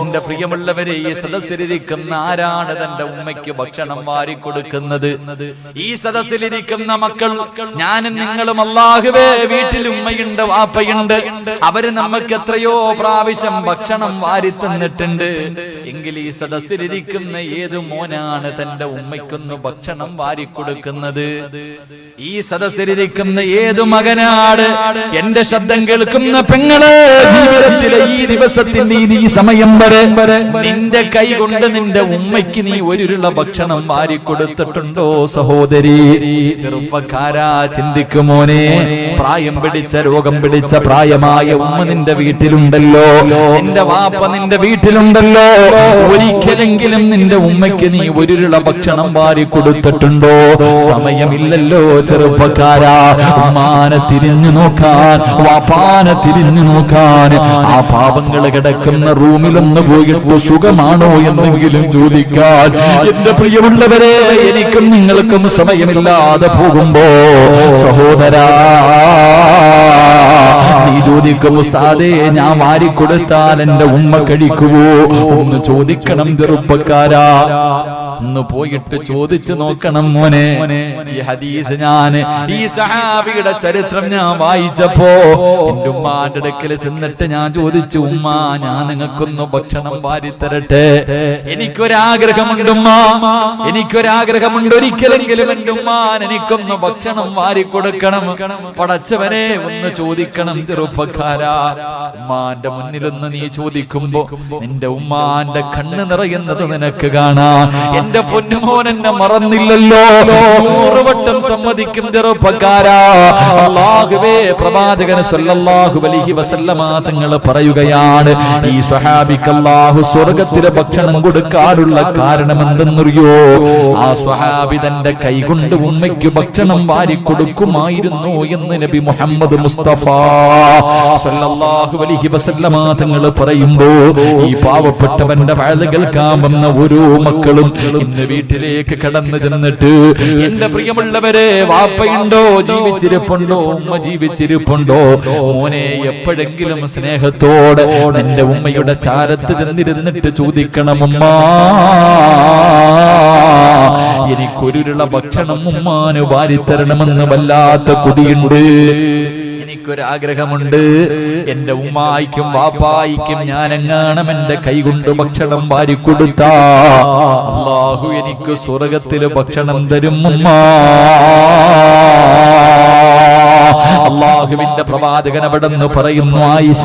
എന്റെ പ്രിയമുള്ളവരെ, ഈ സദസ്സിലിരിക്കുന്ന ആരാണ് തന്റെ ഉമ്മയ്ക്ക് ഭക്ഷണം വാരി കൊടുക്കുന്നത്? ഈ സദസ്സിലിരിക്കുന്ന മക്കൾ, ഞാനും നിങ്ങളും, അല്ലാഹുവേ, വീട്ടിൽ ഉമ്മയുണ്ട്, വാപ്പയുണ്ട്, അവര് നമുക്ക് എത്രയോ പ്രാവശ്യം ഭക്ഷണം വാരി തന്നിട്ടുണ്ട്. എങ്കിൽ ഈ സദസ്സിലിരിക്കുന്ന ഏത് മോനാണ് തന്റെ ഉമ്മയ്ക്കൊന്ന് ഭക്ഷണം വാരി കൊടുക്കുന്നത്? ഈ സദസ്സിലിരിക്കുന്ന ഏതു മകനാണ്? എന്റെ ശബ്ദം കേൾക്കുന്ന പെങ്ങളെ, ജീവിതത്തിലെ ഈ ദിവസത്തിന്റെ ഈ സമയം വരെ നിന്റെ കൈ കൊണ്ട് നിന്റെ ഉമ്മയ്ക്ക് നീ ഒരുരുള ഭക്ഷണം വാരി കൊടുത്തിട്ടുണ്ടോ? സഹോദരി, ചെറുപ്പക്കാരാ, ചിന്തിക്കുമോനെ. പ്രായം പിടിച്ച, രോഗം പിടിച്ച പ്രായമായ ഉമ്മ നിന്റെ വീട്ടിലുണ്ടല്ലോ, നിന്റെ വാപ്പ നിന്റെ വീട്ടിലുണ്ടല്ലോ. ഒരിക്കലെങ്കിലും നിന്റെ ഉമ്മയ്ക്ക് നീ ഒരുരുള ഭക്ഷണം വാരി കൊടുത്തിട്ടുണ്ടോ? സമയമില്ലല്ലോ ചെറുപ്പക്കാരാ. ഉമ്മാനെ തിരിഞ്ഞു നോക്കാൻ, വാപ്പാനെ തിരിഞ്ഞു നോക്കാൻ, ആ പാപങ്ങൾ കിടക്കുന്ന റൂമിലൊന്ന് പോയിട്ട് സുഖമാണോ എന്നെങ്കിലും ചോദിക്കാൻ എന്റെ പ്രിയമുള്ളവരെ, എനിക്കും നിങ്ങൾക്കും സമയമില്ലാതെ പോകുമ്പോ, സഹോദരാ, നീ ചോദിക്കും, ഉസ്താദേ, ഞാൻ വാരിക്കൊടുത്താൽ എന്റെ ഉമ്മ കഴിക്കുവോ? ഒന്ന് ചോദിക്കണം ചെറുപ്പക്കാരാ, ഒന്ന് പോയിട്ട് ചോദിച്ചു നോക്കണം മോനെ. ഈ ഹദീസ് ഈ സഹാബിയുടെ ചരിത്രം ഞാൻ വായിച്ചപ്പോ എന്റെ ഉമ്മാന്റെ അടുക്കൽ ചെന്നിട്ട് ഞാൻ ചോദിച്ചു, ഉമ്മ, ഞാൻ നിങ്ങൾക്കൊന്ന് ഭക്ഷണം വാരിത്തരട്ടെ, എനിക്കൊരാഗ്രഹമുണ്ട് ഉമ്മ, എനിക്കൊരാഗ്രഹമുണ്ട്, ഒരിക്കലെങ്കിലും എന്റെ ഉമ്മാൻ എനിക്കൊന്ന് ഭക്ഷണം വാരി കൊടുക്കണം. പടച്ചവനെ, ഒന്ന് ചോദിക്കണം ചെറുപ്പക്കാരാ. ഉമ്മാന്റെ മുന്നിലൊന്ന് നീ ചോദിക്കുമ്പോ നിന്റെ ഉമ്മാന്റെ കണ്ണ് നിറയുന്നത് നിനക്ക് കാണാം. എന്റെ പൊന്നുമോൻ എന്നെ മറന്നില്ലല്ലോ, 100 വട്ടം സമ്മതിക്കും ചെറുപ്പക്കാരാ. അല്ലാഹുവേ, പ്രവാചകൻ സല്ലല്ലാഹു അലൈഹി വസല്ലമ തങ്ങൾ പറയുകയാണ്, ഈ സ്വഹാബിക്ക് അല്ലാഹു സ്വർഗ്ഗത്തിലെ ഭക്ഷണം കൊടുക്കാനുള്ള കാരണം എന്തെന്നറിയോ? ആ സ്വഹാബി തന്റെ കൈകൊണ്ട് ഉമ്മയ്ക്ക് ഭക്ഷണം വാരി കൊടുക്കുമായിരുന്നു എന്ന് നബി മുഹമ്മദ് മുസ്തഫ സല്ലല്ലാഹു അലൈഹി വസല്ലമ തങ്ങൾ പറയുമ്പോ, ഈ പാവപ്പെട്ടവന്റെ വഅദ് കേൾക്കാൻ വന്ന ഓരോ മക്കളും ഇന്ന് വീട്ടിലേക്ക് കടന്നു ചെന്നിട്ട്, എന്റെ പ്രിയമുള്ളവരെ, വാപ്പയുണ്ടോ, ജീവിച്ചിരിപ്പുണ്ടോ, ഉമ്മ ജീവിച്ചിരിപ്പുണ്ടോ? മോനെ, എപ്പോഴെങ്കിലും സ്നേഹത്തോടെ എന്റെ ഉമ്മയുടെ ചാരത്ത് ചെന്നിരുന്നിട്ട് ചോദിക്കണം, ഉമ്മ, എനിക്കൊരുരുള ഭക്ഷണം ഉമ്മാന് വാരിത്തരണമെന്ന് വല്ലാത്ത കൊതിയുണ്ട്, എനിക്കൊരാഗ്രഹമുണ്ട്. എന്റെ ഉമ്മായിക്കും വാപ്പായിക്കും ഞാനെങ്ങാണം എന്റെ കൈകൊണ്ട് ഭക്ഷണം വാരിക്കൊടുത്താ അല്ലാഹു എനിക്ക് സ്വർഗ്ഗത്തിലെ ഭക്ഷണം തരും ഉമ്മ. അല്ലാഹുവിന്റെ പ്രവാചകൻ അവിടെന്ന് പറയുന്നു, ആയിഷ,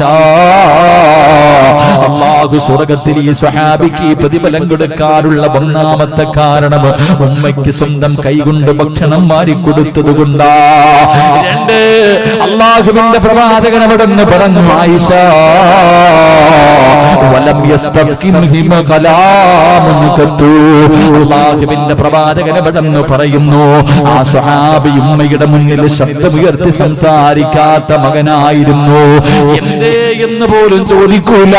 അല്ലാഹു സ്വർഗ്ഗത്തിൽ ഈ സ്വഹാബിക്ക് പ്രതിഫലം കൊടുക്കാനുള്ള ഒന്നാമത്തെ കാരണം ഉമ്മയ്ക്ക് സ്വന്തം കൈകൊണ്ട് ഭക്ഷണം വാരിക്കൊടുത്തത് കൊണ്ടാ. 2, അല്ലാഹുവിന്റെ പ്രവാചകൻ അവിടെന്ന് പറഞ്ഞു, ആയിഷ, വലം യസ്തഖിംഹിമ കലാമുൻ ഖത്തു. അല്ലാഹുവിന്റെ പ്രവാചകൻ അവിടെന്ന് പറയുന്നു, ആ സ്വഹാബി ഉമ്മയുടെ മുന്നിൽ ശബ്ദമുയർത്തി സംസാരിക്കാത്ത മകനായിരുന്നു. എന്തേ എന്ന് പോലും ചോദിക്കൂല.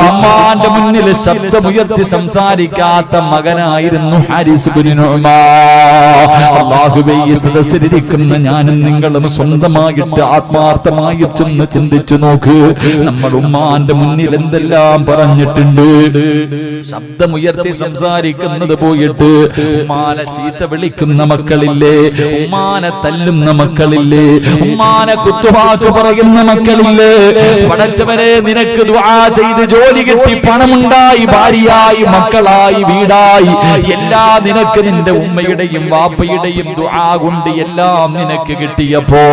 ഉമ്മാന്റെ മുന്നിൽ ശബ്ദമുയർത്തി സംസാരിക്കാത്ത മകനായിരുന്നു ഹാരിസ് ഇബ്നു നുഅ്മാൻ. അല്ലാഹുവേ, ഈ സദസ്സിലിരിക്കുന്ന ഞാനും നിങ്ങളും സ്വന്തമായിട്ട് ആത്മാർത്ഥമായി ചെന്ന് ചിന്തിച്ചു നോക്ക്. നമ്മൾ ഉമ്മാന്റെ മുന്നിൽ എന്തെല്ലാം പറഞ്ഞിട്ടുണ്ട്. ശബ്ദമുയർത്തി സംസാരിക്കുന്നത് പോയിട്ട് ഉമ്മാനെ ചീത്ത വിളിക്കുന്ന മക്കളില്ലേ, ഉമ്മാനെ തല്ലുന്ന മക്കളില്ലേ, ഉമ്മാനെ കുത്തുവാക്ക് പറയുന്ന മക്കളില്ലേ. പടച്ചവനെ, നിനക്ക് ദുആ ചെയ്ത് ജോലി കിട്ടി, പണമുണ്ടായി, ഭാര്യയായി, മക്കളായി, വീടായി, എല്ലാം നിനക്ക് നിന്റെ ഉമ്മയുടെയും വാപ്പയുടെയും ദുആ കൊണ്ട് എല്ലാം നിനക്ക് കിട്ടിയപ്പോ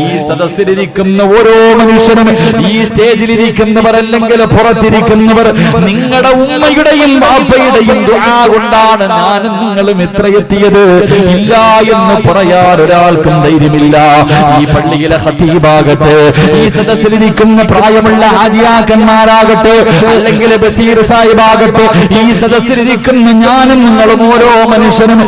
ഈ സദസ്സിലിരിക്കുന്ന ഓരോ മനുഷ്യനും, ഈ സ്റ്റേജിലിരിക്കുന്നവർ അല്ലെങ്കിൽ പുറത്തിരിക്കുന്നവർ, നിങ്ങളുടെ ഉമ്മയുടെയും വാപ്പയുടെയും ദുആ കൊണ്ടാണ് ഞാനും നിങ്ങളും എത്രയെത്തിയത്. ഇല്ല എന്ന് പറയാൻ ഒരാൾക്കും ധൈര്യമില്ല. ഈ പള്ളിയിലെ ഖതീബാകട്ടെ, ഈ സദസ്സിലിരിക്കുന്ന പ്രായമുള്ള ഹാജിയാക്കന്മാരാകട്ടെ, അല്ലെങ്കിൽ ബഷീർ സാഹിബാകട്ടെ, ഈ സദസ്സിലിരിക്കുന്ന ഞാനും നിങ്ങളും ഓരോ മനുഷ്യനും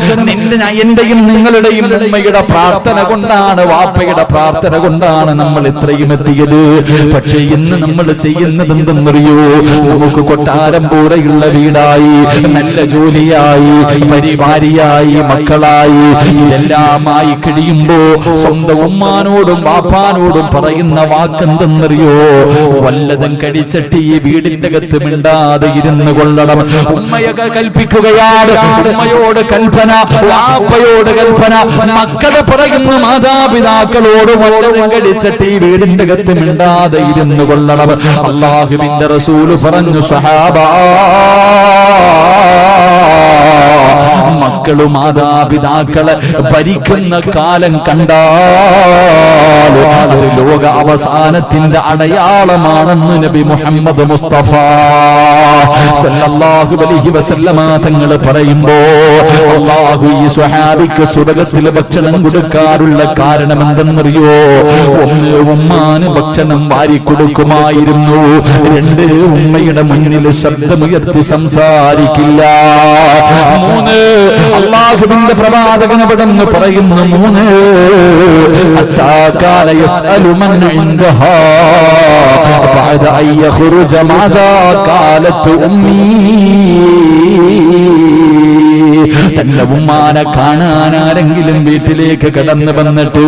എന്റെയും നിങ്ങളുടെയും ഉമ്മയുടെ പ്രാർത്ഥന കൊണ്ടാണ്, വാപ്പയുടെ പ്രാർത്ഥന കൊണ്ടാണ് നമ്മൾ ഇത്രയും എത്തിയത്. പക്ഷെ ഇന്ന് നമ്മൾ ചെയ്യുന്നത് എന്തെന്നറിയോ? നമുക്ക് കൊട്ടാരം പോലെയുള്ള വീടായി, നല്ല ജോലിയായി, പരിഭാര്യയായി, മക്കളായി, ഇതെല്ലാമായി കഴിയുമ്പോ സ്വന്തം ഉമ്മാനോടും വാപ്പാനോടും പറയുന്ന വാക്കെന്തെന്നറിയോ? വല്ലതും കടിച്ചിട്ട് ഈ വീടിന്റെ അകത്ത് മിണ്ടാതെ ഇരുന്ന് കൊള്ളണം. ഉമ്മയൊക്കെ കൽപ്പിക്കുകയാണ്, ഉമ്മയോട് കൽപ്പന, വാപ്പയോട് കൽപ്പന, മക്കളെ പറയുന്ന മാതാപിതാക്കളോട് വല്ലതും കടിച്ചിട്ട് ഈ വീടിന്റെ അകത്ത് മിണ്ടാതെ ഇരുന്ന് കൊള്ളണം. അല്ലാഹുവിന്റെ റസൂല് പറഞ്ഞു, സഹാബാ, മക്കളും മാതാപിതാക്കളെ ഭരിക്കുന്ന കാലം കണ്ടാൽ ഒരു ലോക അവസാനത്തിന്റെ അടയാളമാണെന്ന് നബി മുഹമ്മദ് മുസ്തഫ സല്ലല്ലാഹു അലൈഹി വസല്ലമ തങ്ങൾ പറയുമ്പോ, അല്ലാഹു ഈ സ്വഹാബിക്ക് സ്വർഗ്ഗത്തിൽ ഭക്ഷണം കൊടുക്കാറുള്ള കാരണം എന്തെന്നറിയോ? ഒന്ന്, ഉമ്മാന് ഭക്ഷണം വാരി കൊടുക്കുമായിരുന്നു. രണ്ട്, ഉമ്മയുടെ മുന്നിൽ ശബ്ദമുയർത്തി സംസാരിക്കില്ല. മൂന്ന്, അല്ലാഹുവിന്റെ പ്രവാചകൻ അവിടെന്ന് പറയുന്നു, മൂന്ന്, അത്താകാല യസ്അലു മൻ ഇൻദഹാ ബഅദ അൻ യഖ്റുജ മാദാ ഖാലത്ത് ഉമ്മീ. തന്റെ ഉമ്മാനെ കാണാൻ ആരെങ്കിലും വീട്ടിലേക്ക് കടന്നു വന്നിട്ട്,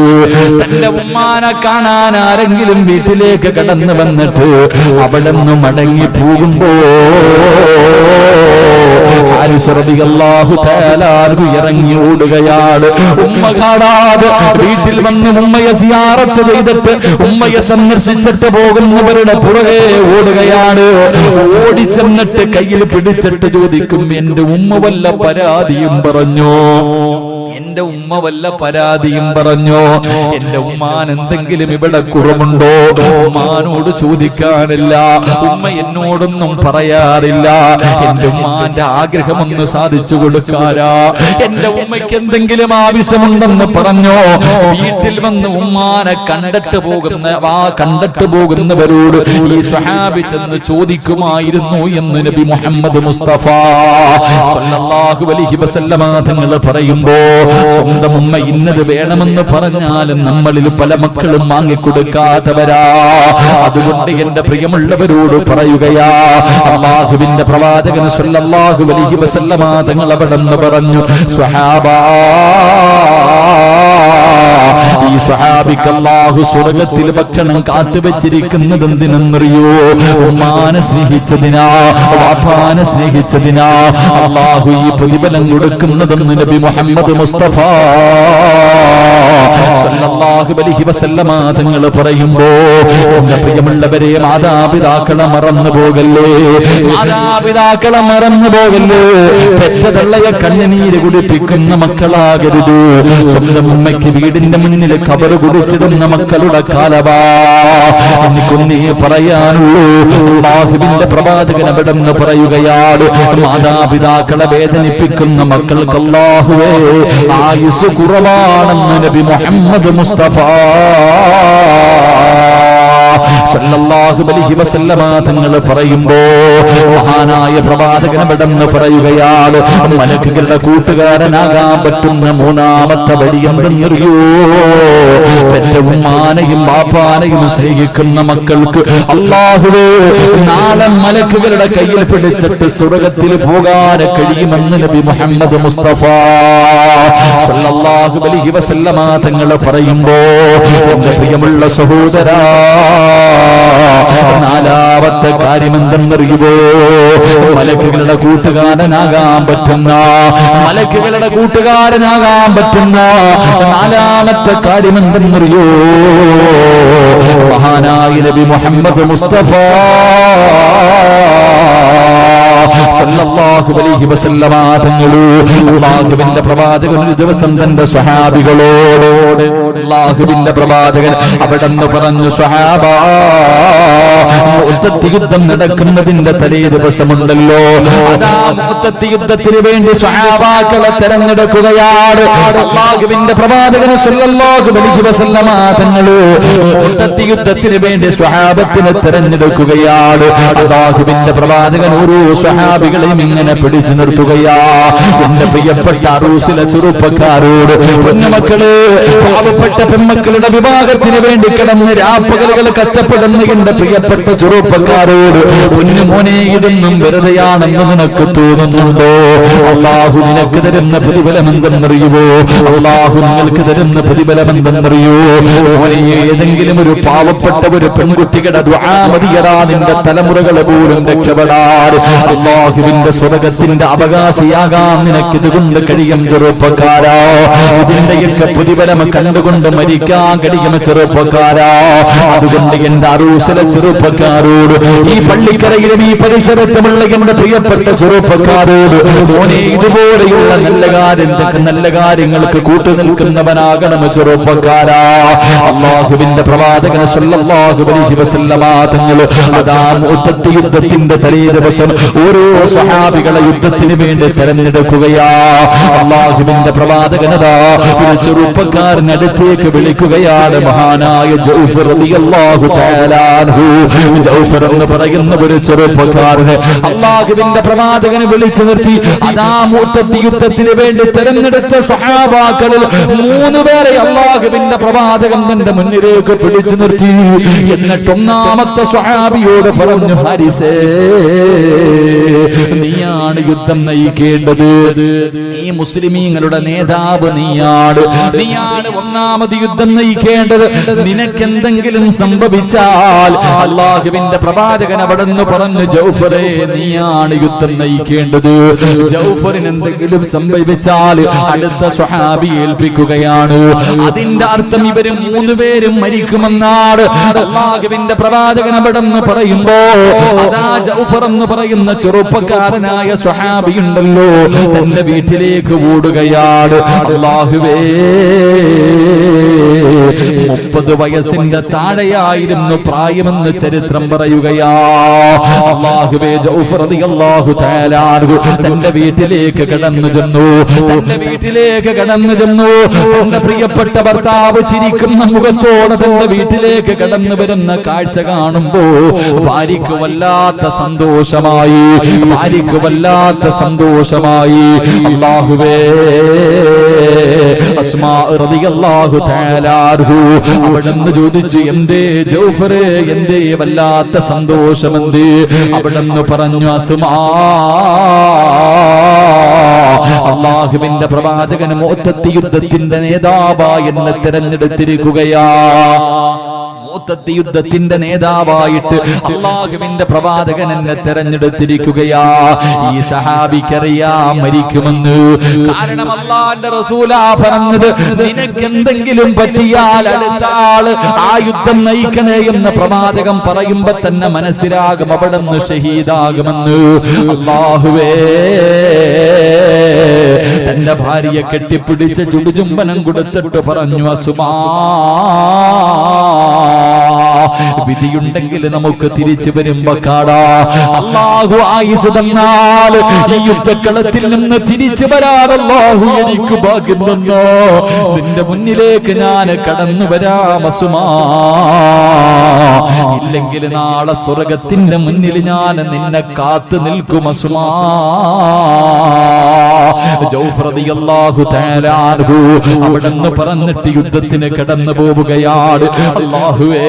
തന്റെ ഉമ്മാനെ കാണാൻ ആരെങ്കിലും വീട്ടിലേക്ക് കടന്നു വന്നിട്ട് അവിടെ നിന്ന് മടങ്ങി പോകുമ്പോ ഇറങ്ങി ഓടുകയാണ്. ഉമ്മ കാണാതെ വീട്ടിൽ വന്ന് ഉമ്മയെ സിയാറത്ത് ചെയ്തിട്ട് ഉമ്മയെ സന്ദർശിച്ചിട്ട് പോകുന്നവരുടെ പുറകെ ഓടുകയാണ്. ഓടിച്ചെന്നിട്ട് കയ്യിൽ പിടിച്ചിട്ട് ചോദിക്കും, എന്റെ ഉമ്മ വല്ല പരാതിയും പറഞ്ഞോ? എന്റെ ഉമ്മ വല്ല പരാതിയും പറഞ്ഞോ? എന്റെ ഉമ്മാൻ എന്തെങ്കിലും ഇവിടെ കുറവുണ്ടോ? ഉമ്മാനോട് ചോദിക്കാനില്ല, ഉമ്മ എന്നോടൊന്നും പറയാറില്ല. എന്റെ ഉമ്മാന്റെ ആഗ്രഹമൊന്ന് സാധിച്ചു കൊടുക്കാരാ? എന്റെ ഉമ്മയ്ക്ക് എന്തെങ്കിലും ആവശ്യമുണ്ടെന്ന് പറഞ്ഞോ? വീട്ടിൽ വന്ന് ഉമ്മാനെ കണ്ടിട്ട് പോകുന്നവരോട് ഈ സ്വഹാബി ചെന്ന് ചോദിക്കുമായിരുന്നു എന്ന് നബി മുഹമ്മദ് മുസ്തഫ സല്ലല്ലാഹു അലൈഹി വസല്ലമ തങ്ങൾ പറയുമ്പോ, സ്വന്തം ഉമ്മ ഇന്നത് വേണമെന്ന് പറഞ്ഞാലും നമ്മളിൽ പല മക്കളും വാങ്ങിക്കൊടുക്കാത്തവരാ. അതുകൊണ്ട് എന്റെ പ്രിയമുള്ളവരോട് പറയുകയാ, അല്ലാഹുവിന്റെ പ്രവാചകൻ സല്ലല്ലാഹു അലൈഹി വസല്ലമ തങ്ങൾ അവിടെന്ന് പറഞ്ഞു, സ്വഹാബാ, ഈ സ്വഹാബിക്ക് അല്ലാഹു സ്വർഗ്ഗത്തിൽ ഭക്ഷണം കാത്തുവച്ചിരിക്കുന്നത് എന്തിനെന്നറിയോ? ഉമ്മാനെ സ്നേഹിച്ചതിനാ, വാപ്പാനെ സ്നേഹിച്ചതിനാ അല്ലാഹു ഈ പ്രതിഫലം കൊടുക്കുന്നതെന്ന് നബി മുഹമ്മദ് മുസ്തഫ സല്ലല്ലാഹു അലൈഹി വസല്ലമ തങ്ങൾ പറയുമ്പോ, എന്റെ പ്രിയമുള്ളവരെ, മാതാപിതാക്കളെ മറന്നു പോകല്ലേ, മാതാപിതാക്കളെ മറന്നു പോകല്ലേ. പെറ്റതള്ളയെ കണ്ണുനീര് കുടിപ്പിക്കുന്ന മക്കളാകരുത്. സ്വന്തം ഉമ്മയ്ക്ക് വീടിന്റെ മുന്നിൽ ഖബർ കുടിച്ചിടുന്ന മക്കളുടെ കാലവാ. എനിക്കൊന്നേ പറയാനുള്ളൂ, അല്ലാഹുവിന്റെ പ്രവാചകൻ അവിടെന്ന് പറയുകയാണ്, മാതാപിതാക്കളെ വേദനിപ്പിക്കുന്ന മക്കൾക്ക് അല്ലാഹുവേ ആയുസ് കുറവാണെന്ന് നബി മുഹമ്മദ് മുസ്തഫ സല്ലല്ലാഹു അലൈഹി വസല്ലമ തങ്ങൾ പറയുമ്പോ മഹാനായ പ്രവാചകൻ അവിടെന്ന് പറയുകയാണ്, മലക്കുകളുടെ കൂട്ടുകാരനാകാൻ പറ്റുന്ന മൂന്നാമത്തെ വഴി എന്തെന്നറിയോ? പെറ്റവും മാനയും ബാപ്പാനയും സ്നേഹിക്കുന്ന മക്കൾക്ക് അല്ലാഹുവേ നാളെ മലക്കുകളുടെ കയ്യിൽ പിടിച്ചിട്ട് സ്വർഗ്ഗത്തിൽ പോകാൻ കഴിയുമെന്ന് നബി മുഹമ്മദ് മുസ്തഫ സല്ലല്ലാഹു അലൈഹി വസല്ലമ തങ്ങൾ പറയുമ്പോ എന്റെ പ്രിയമുള്ള സഹോദരാ, നാലാമത്തെ കാര്യം എന്തെന്നറിയുമോ? മലക്കുകളുടെ കൂട്ടുകാരനാകാൻ പറ്റുന്ന നാലാമത്തെ കാര്യം എന്തെന്നറിയോ? മഹാനായ നബി മുഹമ്മദ് മുസ്തഫ സല്ലല്ലാഹു അലൈഹി വസല്ലമ തങ്ങളു അല്ലാഹുവിന്റെ പ്രവാചകൻ ഒരു ദിവസം തന്റെ സ്വഹാബികളോട് അല്ലാഹുവിന്റെ പ്രവാചകൻ അവിടെന്ന് പറഞ്ഞു, സ്വഹാബാ, മുഅ്തത്ത് യുദ്ധം നടക്കുന്നതിന്റെ തലേ ദിവസമുണ്ടല്ലോ, അതാ മുഅ്തത്ത് യുദ്ധത്തിന് വേണ്ടി സ്വഹാബാക്കളെ തെരഞ്ഞെടുക്കുകയാണ്. അല്ലാഹുവിന്റെ പ്രവാചകൻ സല്ലല്ലാഹു അലൈഹി വസല്ലമ തങ്ങളു മുഅ്തത്ത് യുദ്ധത്തിന് വേണ്ടി സ്വഹാബത്തിനെ തെരഞ്ഞെടുക്കുകയാണ്. അല്ലാഹുവിന്റെ പ്രവാചകൻ ഓരോ സ്വഹാബികളെയും ഇങ്ങനെ പിടിച്ചു നിർത്തുകയാ. എന്റെ പ്രിയപ്പെട്ട അറൂസിലെ ചെറുപ്പക്കാരോട്, പൊന്നുമക്കള്, പാവപ്പെട്ട പെൺമക്കളുടെ വിവാഹത്തിന് വേണ്ടി കിടന്ന് രാപ്പകലുകൾ കഷ്ടപ്പെടുന്ന എന്റെ പ്രിയപ്പെട്ട ചെറുപ്പക്കാരോട്, പൊന്നുമോനെ, ഇതൊന്നും വെറുതെയാണെന്ന് നിനക്ക് തോന്നുന്നുണ്ടോ? അല്ലാഹു നിനക്ക് തരുന്ന പ്രതിഫലം എന്തെന്നറിയുമോ? അല്ലാഹു നിങ്ങൾക്ക് തരുന്ന പ്രതിഫലം എന്തെന്നറിയോ? മോനെ, ഏതെങ്കിലും ഒരു പാവപ്പെട്ട ഒരു പെൺകുട്ടിയുടെ ദുആ മതിയടാ നിന്റെ തലമുറകളെ പോലും രക്ഷപ്പെടാൻ. അല്ലാഹുവിന്റെ സ്വർഗ്ഗത്തിന്റെ അവകാശിയാകാൻ നിനക്കിത് കൊണ്ട് കഴിയും ചെറുപ്പക്കാരാ. ഇതിന്റെയൊക്കെ പ്രതിഫലം കണ്ടുകൊണ്ട് മരിക്കാൻ കഴിയും ചെറുപ്പക്കാരാ. അതുകൊണ്ട് എന്റെ അറൂസിലെ ചെറുപ്പക്കാരോട്, ഈ പള്ളിക്കരയിലും ഈ പരിസരത്തുമുള്ള എന്റെ പ്രിയപ്പെട്ട ചെറുപ്പക്കാരോട്, മോനെ, ഇതുപോലെയുള്ള നല്ല കാര്യങ്ങൾക്ക് കൂട്ടുനിൽക്കുന്നവനാകണം ചെറുപ്പക്കാരാ. അല്ലാഹുവിന്റെ പ്രവാചകൻ സല്ലല്ലാഹു അലൈഹി വസല്ലമ തങ്ങൾ അതാ മുഅ്തത്ത് യുദ്ധത്തിന്റെ തലേ ദിവസം ഓരോ സ്വഹാബികളെ യുദ്ധത്തിന് വേണ്ടി തെരഞ്ഞെടുക്കുകയാ. അല്ലാഹുവിന്റെ പ്രവാചകനതാ ഒരു ചെറുപ്പക്കാരൻ അടുത്തേക്ക് വിളിക്കുകയാണ്, മഹാനായ ജൗഫർ റളിയല്ലാഹു തആല അൻഹു. ജൗഫർ എന്ന് പറയുന്ന ഒരു ചെറുപ്പക്കാരനെ അല്ലാഹുവിന്റെ പ്രവാചകനെ വിളിച്ചു നിർത്തി. അതാ മുഅ്തത്ത് യുദ്ധത്തിന് വേണ്ടി തെരഞ്ഞെടുത്ത സ്വഹാബാക്കളിൽ 3 പേരെ അല്ലാഹുവിന്റെ പ്രവാചകൻ തന്റെ മുന്നിലേക്ക് പിടിച്ചു നിർത്തി. എന്നിട്ട് ഒന്നാമത്തെ സ്വഹാബിയോട് പറഞ്ഞു, ഹാരിസേ, നീയാണ് യുദ്ധം നയിക്കേണ്ടത്, ഈ മുസ്ലിമീങ്ങളുടെ നേതാവ് നീയാണ് ഒന്നാമത് യുദ്ധം നയിക്കേണ്ടത്. നിനക്കെന്തെങ്കിലും സംഭവിച്ചാൽ അല്ലാഹുവിന്റെ പ്രവാചകൻ അവിടെന്ന് പറഞ്ഞു, ജൗഫറെ, നീയാണ് യുദ്ധം നയിക്കേണ്ടത്. ജൗഫറിന് എന്തെങ്കിലും സംഭവിച്ചാൽ അടുത്ത സ്വഹാബി ഏൽപ്പിക്കുകയാണ്. അതിന്റെ അർത്ഥം ഇവര് 3 പേരും മരിക്കുമെന്നാണ് അല്ലാഹുവിന്റെ പ്രവാചകൻ അവിടെന്ന് പറയുമ്പോ അതാ ജൗഫർ എന്ന് പറയുന്ന ചെറുപ്പക്കാരനായ സ്വഹാബി ഉണ്ടല്ലോ, തന്റെ വീട്ടിലേക്ക് ഓടുകയാണ്. അല്ലാഹുവേ, 30 വയസ്സിന്റെ താഴെയായിരുന്നു പ്രായമെന്ന് ചരിത്രം പറയുകയാ. അല്ലാഹുവേ, ജൗഫർ റളിയല്ലാഹു തആല അൻഹു തന്റെ വീട്ടിലേക്ക് കടന്നു ചെന്നു. തന്റെ പ്രിയപ്പെട്ട ഭർത്താവ് ചിരിക്കുന്ന മുഖത്തോടെ തന്റെ വീട്ടിലേക്ക് കടന്നു വരുന്ന കാഴ്ച കാണുമ്പോ ഭാര്യയ്ക്ക് വല്ലാത്ത സന്തോഷമായി. അല്ലാഹുവേ, അസ്മാ റളിയല്ലാഹു തആല അൻഹു അവിടുന്ന് ചോദിച്ചു, എന്തേ ജൗഫറേ, എന്തേ വല്ലാത്ത സന്തോഷമെന്തേ? അവിടുന്ന് പറഞ്ഞു, അസ്മാ, അല്ലാഹുവിന്റെ പ്രവാചകൻ മുഅ്തത്ത് യുദ്ധത്തിന്റെ നേതാവായി എന്നെ തെരഞ്ഞെടുത്തിരിക്കുകയാ. മുഅ്തത്ത് യുദ്ധത്തിന്റെ നേതാവായിട്ട് അല്ലാഹുവിന്റെ പ്രവാചകൻ എന്നെ തെരഞ്ഞെടുത്തിരിക്കുകയാ. ഈ സഹാബിക്കറിയാം മരിക്കുമെന്ന്. കാരണം അല്ലാഹുവിന്റെ റസൂലാ പറഞ്ഞത്, നിനക്ക് എന്തെങ്കിലും പറ്റിയാൽ അടുത്ത ആള് ആ യുദ്ധം നയിക്കണേ എന്ന് പ്രവാചകൻ പറയുമ്പോ തന്നെ മനസ്സിലാകും അവിടുന്ന് ഷഹീദാകുമെന്ന്. അല്ലാഹുവേ, തന്റെ ഭാര്യയെ കെട്ടിപ്പിടിച്ച് ചുടുചുംബനം കൊടുത്തിട്ട് പറഞ്ഞു, അസുമാ, വിധിയുണ്ടെങ്കിൽ നമുക്ക് തിരിച്ചു വരുമ്പോ കാടാ. അല്ലാഹു ആയുസ് തന്നാൽ ഈ യുദ്ധക്കളത്തിൽ നിന്ന് തിരിച്ചു വരാൻ അല്ലാഹു എനിക്ക് ഭാഗ്യം തന്നോ, നിന്റെ മുന്നിലേക്ക് ഞാൻ കടന്നു വരാം അസുമാ. ഇല്ലെങ്കിൽ നാളെ സ്വർഗത്തിന്റെ മുന്നിൽ ഞാൻ നിന്നെ കാത്തു നിൽക്കും അസുമാ. ജൗഫർ റളിയല്ലാഹു തആല അൻഹു അവിടുന്ന് പറഞ്ഞിട്ട് യുദ്ധത്തിന് കടന്നു പോവുകയാണ്. അല്ലാഹുവേ,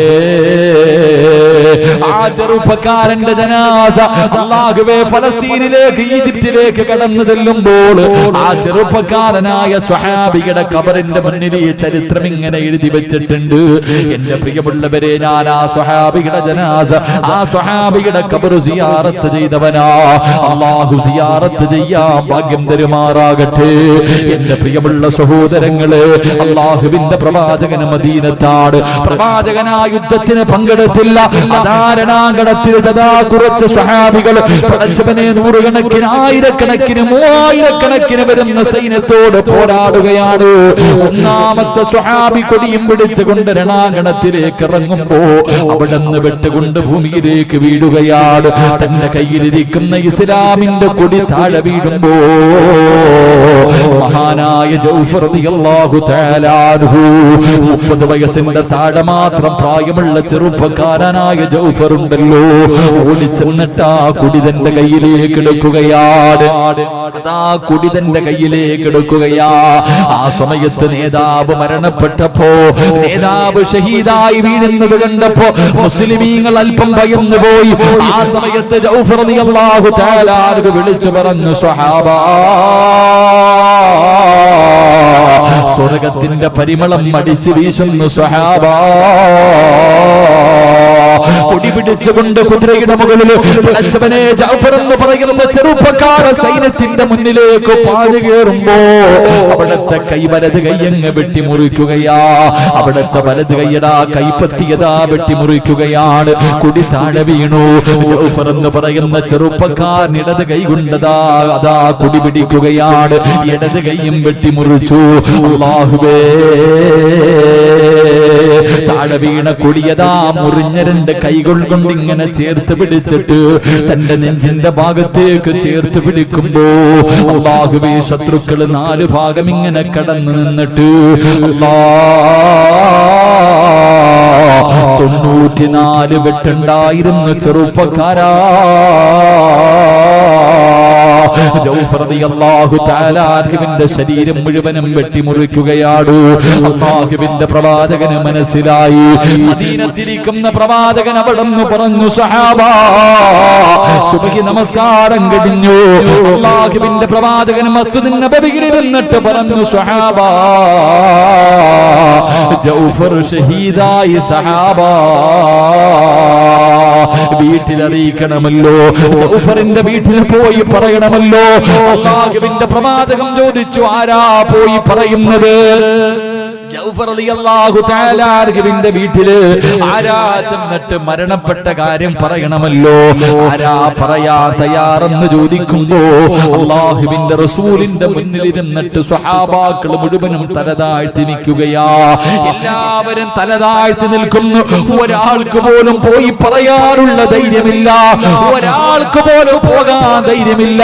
ആ ചെറുപ്പക്കാരന്റെ ജനാസ അല്ലാഹുവേ ഫലസ്തീനിലേക്ക് ഈജിപ്തിലേക്ക് കടന്നു ചെല്ലുമ്പോൾ ആ ചെറുപ്പക്കാരനായ സ്വഹാബിയുടെ ഖബറിന്റെ മുന്നിൽ ഈ ചരിത്രം ഇങ്ങനെ എഴുതി വെച്ചിട്ടുണ്ട്. എന്റെ പ്രിയമുള്ളവരെ, ഞാൻ ആ സ്വഹാബിയുടെ ജനാസ, ആ സ്വഹാബിയുടെ ഖബർ സിയാറത്ത് ചെയ്തവനാ. അല്ലാഹു സിയാറത്ത് ചെയ്യാൻ ഭാഗ്യം തരുമാറാകട്ടെ. എന്റെ പ്രിയമുള്ള സഹോദരങ്ങളെ, അല്ലാഹുവിന്റെ പ്രവാചകൻ മദീനത്താണ്. പ്രവാചകൻ ആ യുദ്ധത്തിന് പങ്കെടുത്തില്ല. അധാരണാങ്കണത്തിൽ തഥാ കുറച്ച് സ്വഹാബികൾ പടച്ചവനെ നൂറുകണക്കിന് ആയിരക്കണക്കിന് മൂവായിരക്കണക്കിന് വരുന്ന സൈന്യത്തോട് പോരാടുകയാണ്. ഒന്നാമത്തെ സ്വഹാബി കൊടിയും പിടിച്ചുകൊണ്ട് രണാങ്കണത്തിലേക്ക് ഇറങ്ങുമ്പോ അവിടുന്ന് വെട്ടുകൊണ്ട് ഭൂമിയിലേക്ക് വീഴുകയാണ്. തന്റെ കയ്യിലിരിക്കുന്ന ഇസ്ലാമിന്റെ കൊടി താഴെ വീഴുമ്പോ മഹാനായ ജൗഫർ റളിയല്ലാഹു തആല അൻഹു 30 വയസ്സിന്റെ താഴെ മാത്രം പ്രായമുള്ള ചെറുപ്പക്കാരനായ ജൗഫർ ഉണ്ടല്ലോ, ഓടിച്ചെന്നിട്ട് ആ കുടി തന്റെ കയ്യിലേക്ക് എടുക്കുകയാണ്. അതാ കുടി തന്റെ കയ്യിലേക്ക് എടുക്കുകയാ. ആ സമയത്ത് നേതാവ് മരണപ്പെട്ടപ്പോ, നേതാവ് ഷഹീദായി വീഴുന്നത് കണ്ടപ്പോ മുസ്ലിമീങ്ങൾ അല്പം ഭയന്നു പോയി. ആ സമയത്ത് ജൗഫർ റളിയല്ലാഹു തആല അൻഹു വിളിച്ചു പറഞ്ഞു, സ്വഹാബാ, സ്വർഗത്തിന്റെ പരിമളം അടിച്ചു വീശുന്നു സ്വഹാബാ. കൊടി പിടിച്ചുകൊണ്ട് കുതിരയുടെ മുകളിൽ പടച്ചവനെ ജഅഫർ എന്ന് പറയുന്ന ചെറുപ്പക്കാര സൈന്യത്തിന്റെ മുന്നിലേക്ക് പാഞ്ഞു കയറുമ്പോ അവിടുത്തെ കൈ വലത് കൈയങ്ങ് വെട്ടിമുറിക്കുകയാ. അവിടുത്തെ വലത് കൈയടാ കൈപ്പത്തിയതാ വെട്ടിമുറിക്കുകയാണ്. കുടി താഴെ വീണു. ജഅഫർ എന്ന് പറയുന്ന ചെറുപ്പക്കാരൻ ഇടത് കൈ കൊണ്ടതാ അതാ കുടി പിടിക്കുകയാണ്. ഇടത് കൈയും വെട്ടിമുറിച്ചു. അല്ലാഹുവേ, താഴെ വീണ കൊടിയതാ മുറിഞ്ഞ രണ്ട് കൈകൾ കൊണ്ട് ഇങ്ങനെ ചേർത്ത് പിടിച്ചിട്ട് തന്റെ നെഞ്ചിന്റെ ഭാഗത്തേക്ക് ചേർത്ത് പിടിക്കുമ്പോ അല്ലാഹുവേ, ശത്രുക്കൾ 4 ഭാഗം ഇങ്ങനെ കടന്നു നിന്നിട്ട് 94 വെട്ടുണ്ടായിരുന്നു ചെറുപ്പക്കാരാ. ജൗഫർ റളിയല്ലാഹു തആല അൻഹുവിന്റെ ശരീരം മുഴുവനും വെട്ടിമുറിക്കുകയാണ്. അല്ലാഹുവിന്റെ പ്രവാചകന് മനസ്സിലായി. മദീനത്തിരിക്കുന്ന പ്രവാചകൻ അവിടുന്ന് പറഞ്ഞു, സ്വഹാബാ, സുബ്ഹി നമസ്കാരം കഴിഞ്ഞു. അല്ലാഹുവിന്റെ പ്രവാചകൻ മസ്ജിദുൻ നബവിയിൽ ഇരുന്നിട്ട് പറഞ്ഞു, സ്വഹാബാ, ജൗഫർ ഷഹീദായി സഹാബാ. വീട്ടിലറിയിക്കണമല്ലോ, ജൗഫറിന്റെ വീട്ടിൽ പോയി പറയണമല്ലോ. അല്ലാഹുവിന്റെ പ്രവാചകൻ ചോദിച്ചു, ആരാ പോയി പറയുന്നത്? ജൗഫർ റളിയല്ലാഹു തആല അൻഹുവിന്റെ വീട്ടില് ആരാ ചെന്നിട്ട് മരണപ്പെട്ട കാര്യം പറയണമല്ലോ. ആരാ പറയാ തയ്യാറെന്ന് ചോദിക്കുമ്പോ അല്ലാഹുവിന്റെ റസൂലിന്റെ മുന്നിൽ ഇരുന്നിട്ട് സ്വഹാബാക്കൾ മുഴുവനും തലതാഴ്ത്തി നിൽക്കുകയാ. എല്ലാവരും തലതാഴ്ത്തി നിൽക്കുന്നു. ഒരാൾക്ക് പോലും പോയി പറയാനുള്ള ധൈര്യമില്ല. ഒരാൾക്ക് പോലും പോകാൻ ധൈര്യമില്ല.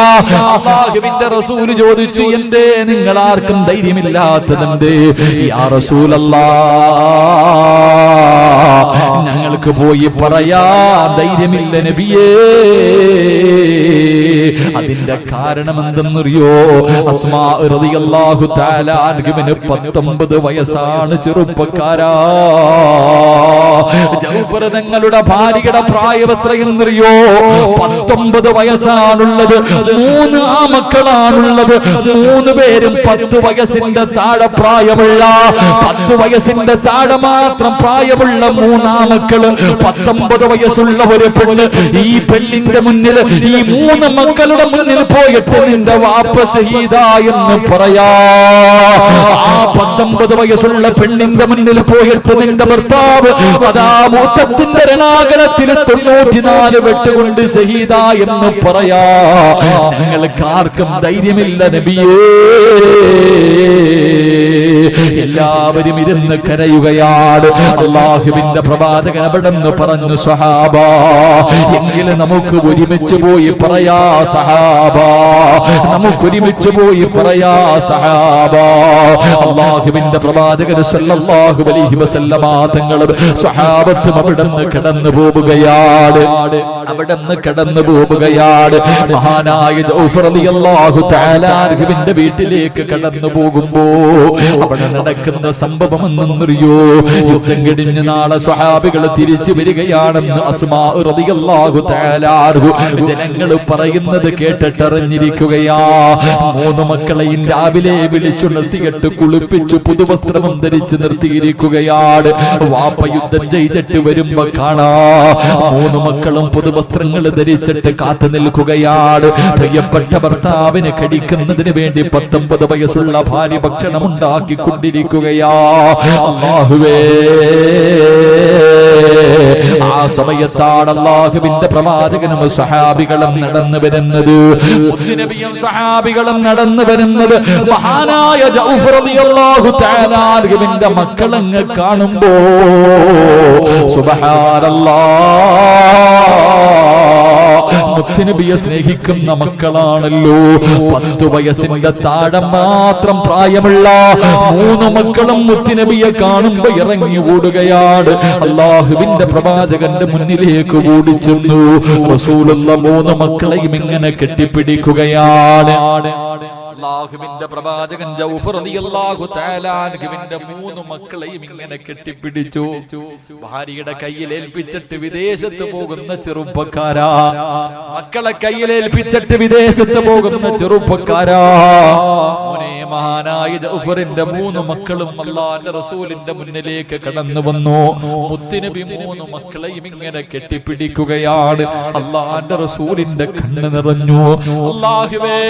അല്ലാഹുവിന്റെ റസൂൽ ചോദിച്ചു, എന്തേ നിങ്ങൾ ആർക്കും ധൈര്യമില്ലാത്തതെന്തേ? യാ റസൂലല്ലാഹ്, ഞങ്ങൾക്ക് പോയി പറയാ ധൈര്യമില്ല നബിയേ. അതിന്റെ കാരണം എന്തെന്നറിയോ? അസ്മാ റളിയല്ലാഹു തആല അൻഹുവിന് 19 വയസ്സാണ്. ചെറുപ്പക്കാരാ, ജൗഫർ തങ്ങളുടെ ഭാര്യയുടെ പ്രായം എത്രയെന്നറിയോ? 19 വയസ്സാണുള്ളത്. 3 ആമക്കളാണുള്ളത്. 3 പേരും 10 വയസ്സിന്റെ താഴെ പ്രായമുള്ള, 10 വയസ്സിന്റെ താഴെ മാത്രം പ്രായമുള്ള 3 ആമക്കള്. 19 വയസ്സുള്ള ഒരു പെണ്ണ്. ഈ പെണ്ണിന്റെ മുന്നിൽ, ഈ 3 മക്കളുടെ മുന്നിൽ പോയിട്ട് നിന്റെ വാപ്പ ഷഹീദായെന്ന് പറയാ. ആ 19 വയസ്സുള്ള പെണ്ണിന്റെ മുന്നിൽ പോയിട്ട് നിന്റെ ഭർത്താവ് അതാ മൂത്തത്തിന്റെ രണാകണത്തിൽ 94 വെട്ടുകൊണ്ട് ഷഹീദായെന്ന് പറയാ. ഞങ്ങൾക്ക് ആർക്കും ധൈര്യമില്ല നബിയേ. എല്ലാ എല്ലാവരും ഇരുന്ന് കരയുകയാണ്. അല്ലാഹുവിന്റെ പ്രവാചകൻ അവിടെന്ന് പറഞ്ഞു, സഹാബ, എങ്കിലും നമുക്ക് ഒരുമിച്ച് പോയി പറയാ സഹാബ, നമുക്കൊരുമിച്ച് പോയി പറയാ സഹാബ. അല്ലാഹുവിന്റെ പ്രവാചകൻ സല്ലല്ലാഹു അലൈഹി വസല്ലമ തങ്ങളും സഹാബത്തും അവിടെന്ന് കടന്നു പോവുകയാണ്. അവിടെന്ന് കടന്നു പോവുകയാണ്. മഹാനായ ജൗഫർ റളിയല്ലാഹു തആല അൻഹുവിന്റെ വീട്ടിലേക്ക് കടന്നു പോകുമ്പോ അവിടെ നടക്കുന്ന സംഭവം എന്നറിയോ? യുദ്ധം കഴിഞ്ഞ് നാളെ സ്വഹാബികൾ തിരിച്ചു വരികയാണെന്ന് അസ്മാ റളിയല്ലാഹു തആല അൻഹു ജനങ്ങൾ പറയുന്നത് കേട്ടിട്ടറിഞ്ഞിരിക്കുകയാ. 3 മക്കളെയും രാവിലെ വിളിച്ചു നിർത്തിയിട്ട് കുളിപ്പിച്ചു പുതുവസ്ത്രവും ധരിച്ച് നിർത്തിയിരിക്കുകയാണ്. വാപ്പ യുദ്ധം ജയിച്ചിട്ട് വരുമ്പോ കാണാ 3 മക്കളും പുതുവസ്ത്രങ്ങൾ ധരിച്ചിട്ട് കാത്തു നിൽക്കുകയാണ്. പ്രിയപ്പെട്ട ഭർത്താവിന് കടിക്കുന്നതിന് വേണ്ടി 19 വയസ്സുള്ള ഭാര്യ ഭക്ഷണം ഉണ്ടാക്കിക്കൊണ്ടിരിക്കുകയാ. അല്ലാഹുവേ, ആ സമയത്താണ് അല്ലാഹുവിന്റെ പ്രവാചകനും സഹാബികളും നടന്നു വരുന്നത്. മുത്തുനബിയും സഹാബികളും നടന്നു വരുന്നത്. മഹാനായ ജൗഫർ റളിയല്ലാഹു തആല അൻഹുവിന്റെ മക്കളങ്ങ് കാണുമ്പോ സുബ്ഹാനല്ലാഹ്, മുത്തുനബിയെ സ്നേഹിക്കുന്ന മക്കളാണല്ലോ. 10 വയസ്സിന്റെ താഴെ മാത്രം പ്രായമുള്ള 3 മക്കളും മുത്തുനബിയെ കാണുമ്പോ ഇറങ്ങി ഓടുകയാണ്. അല്ലാഹുവിന്റെ പ്രവാചകന്റെ മുന്നിലേക്ക് ഓടിച്ചെന്നു. റസൂലുള്ള 3 മക്കളെയും ഇങ്ങനെ കെട്ടിപ്പിടിക്കുകയാണ്. അല്ലാഹുവിന്റെ പ്രവാചകൻ ജൗഫർ റളിയല്ലാഹു തആല അൻഹുവിന്റെ 3 മക്കളെയും ഇങ്ങനെ കെട്ടിപ്പിടിച്ചു. ഭാര്യയുടെ കയ്യിൽ ഏൽപ്പിച്ചിട്ട് വിദേശത്ത് പോകുന്ന ചെറുപ്പക്കാരാ, മക്കളെ കയ്യിൽ ഏൽപ്പിച്ചിട്ട് വിദേശത്ത് പോകുന്ന ചെറുപ്പക്കാരാ, മോനെ, മഹാനായ ജൗഫറിന്റെ 3 മക്കളും അല്ലാഹുവിന്റെ റസൂലിന്റെ മുന്നിലേക്ക് കടന്നു വന്നു. മുത്തുനബി 3 മക്കളെയും ഇങ്ങനെ കെട്ടിപ്പിടിക്കുകയാണ്. അല്ലാഹുവിന്റെ റസൂലിന്റെ കണ്ണ് നിറഞ്ഞു. അല്ലാഹുവേ,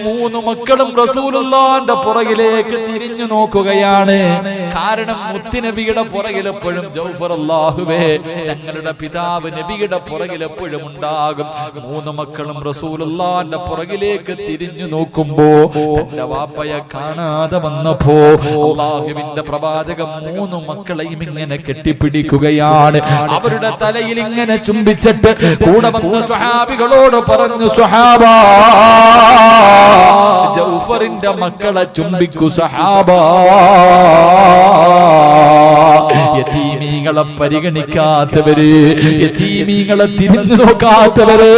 3 മക്കളും റസൂലുള്ളാഹിന്റെ പുറകിലേക്ക് തിരിഞ്ഞു നോക്കുകയാണ്. കാരണം മുത്തുനബിയുടെ പുറകിൽ എപ്പോഴും ജൗഫർ, അല്ലാഹുവേ, ഞങ്ങളുടെ പിതാവ് നബിയുടെ പുറകിൽ എപ്പോഴും ഉണ്ടാകും. 3 മക്കളും റസൂലുള്ളാഹിന്റെ പുറകിലേക്ക് തിരിഞ്ഞു നോക്കുമ്പോ തന്റെ വാപ്പയെ കാണാതെ വന്നപ്പോ അല്ലാഹുവിന്റെ പ്രവാചകൻ 3 മക്കളെയും ഇങ്ങനെ കെട്ടിപ്പിടിക്കുകയാണ്. അവരുടെ തലയിൽ ഇങ്ങനെ ചുംബിച്ചിട്ട് കൂടെ വന്ന സ്വഹാബികളോട് പറഞ്ഞു, സ്വഹാബാ, ജൗഫറിന്റെ മക്കളെ ചുംബിക്കു സഹാബാ. യതീമീങ്ങളെ പരിഗണിക്കാത്തവര്, യതീമീങ്ങളെ തിരിഞ്ഞു നോക്കാത്തവര്,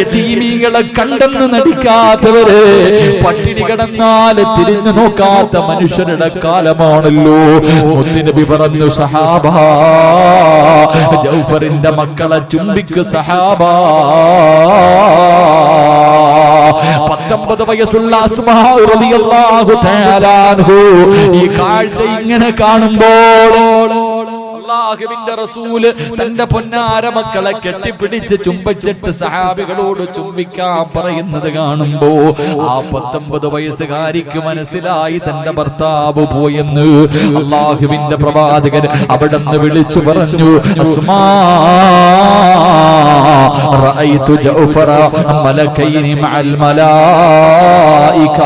യതീമീങ്ങളെ കണ്ടെന്ന് നടിക്കാത്തവര്, പട്ടിണി കിടന്നാൽ തിരിഞ്ഞു നോക്കാത്ത മനുഷ്യരുടെ കാലമാണല്ലോ. മുത്തുനബി പറഞ്ഞു, സഹാബാ, ജൗഫറിന്റെ മക്കളെ ചുംബിക്കു സഹാബാ. 19 വയസ്സുള്ള അസ്മാ റളിയല്ലാഹു തആല അൻഹു ഈ കാഴ്ച ഇങ്ങനെ കാണുമ്പോൾ അല്ലാഹുവിന്റെ റസൂല് തന്റെ പൊന്നാര മക്കളെ കെട്ടിപ്പിടിച്ച് ചുംബിച്ചിട്ട് സഹാബികളോട് ചുംബിക്കാൻ പറയുന്നത് കാണുമ്പോ ആ 19 വയസ്സുകാരിക്ക് മനസ്സിലായി തന്റെ ഭർത്താവ് പോയെന്ന്. അല്ലാഹുവിന്റെ പ്രവാചകൻ അവിടെന്ന് വിളിച്ചു പറഞ്ഞു, അസ്മാ, റഅയ്തു ജൗഫറ മലകൈനി മഅൽ മലായിക.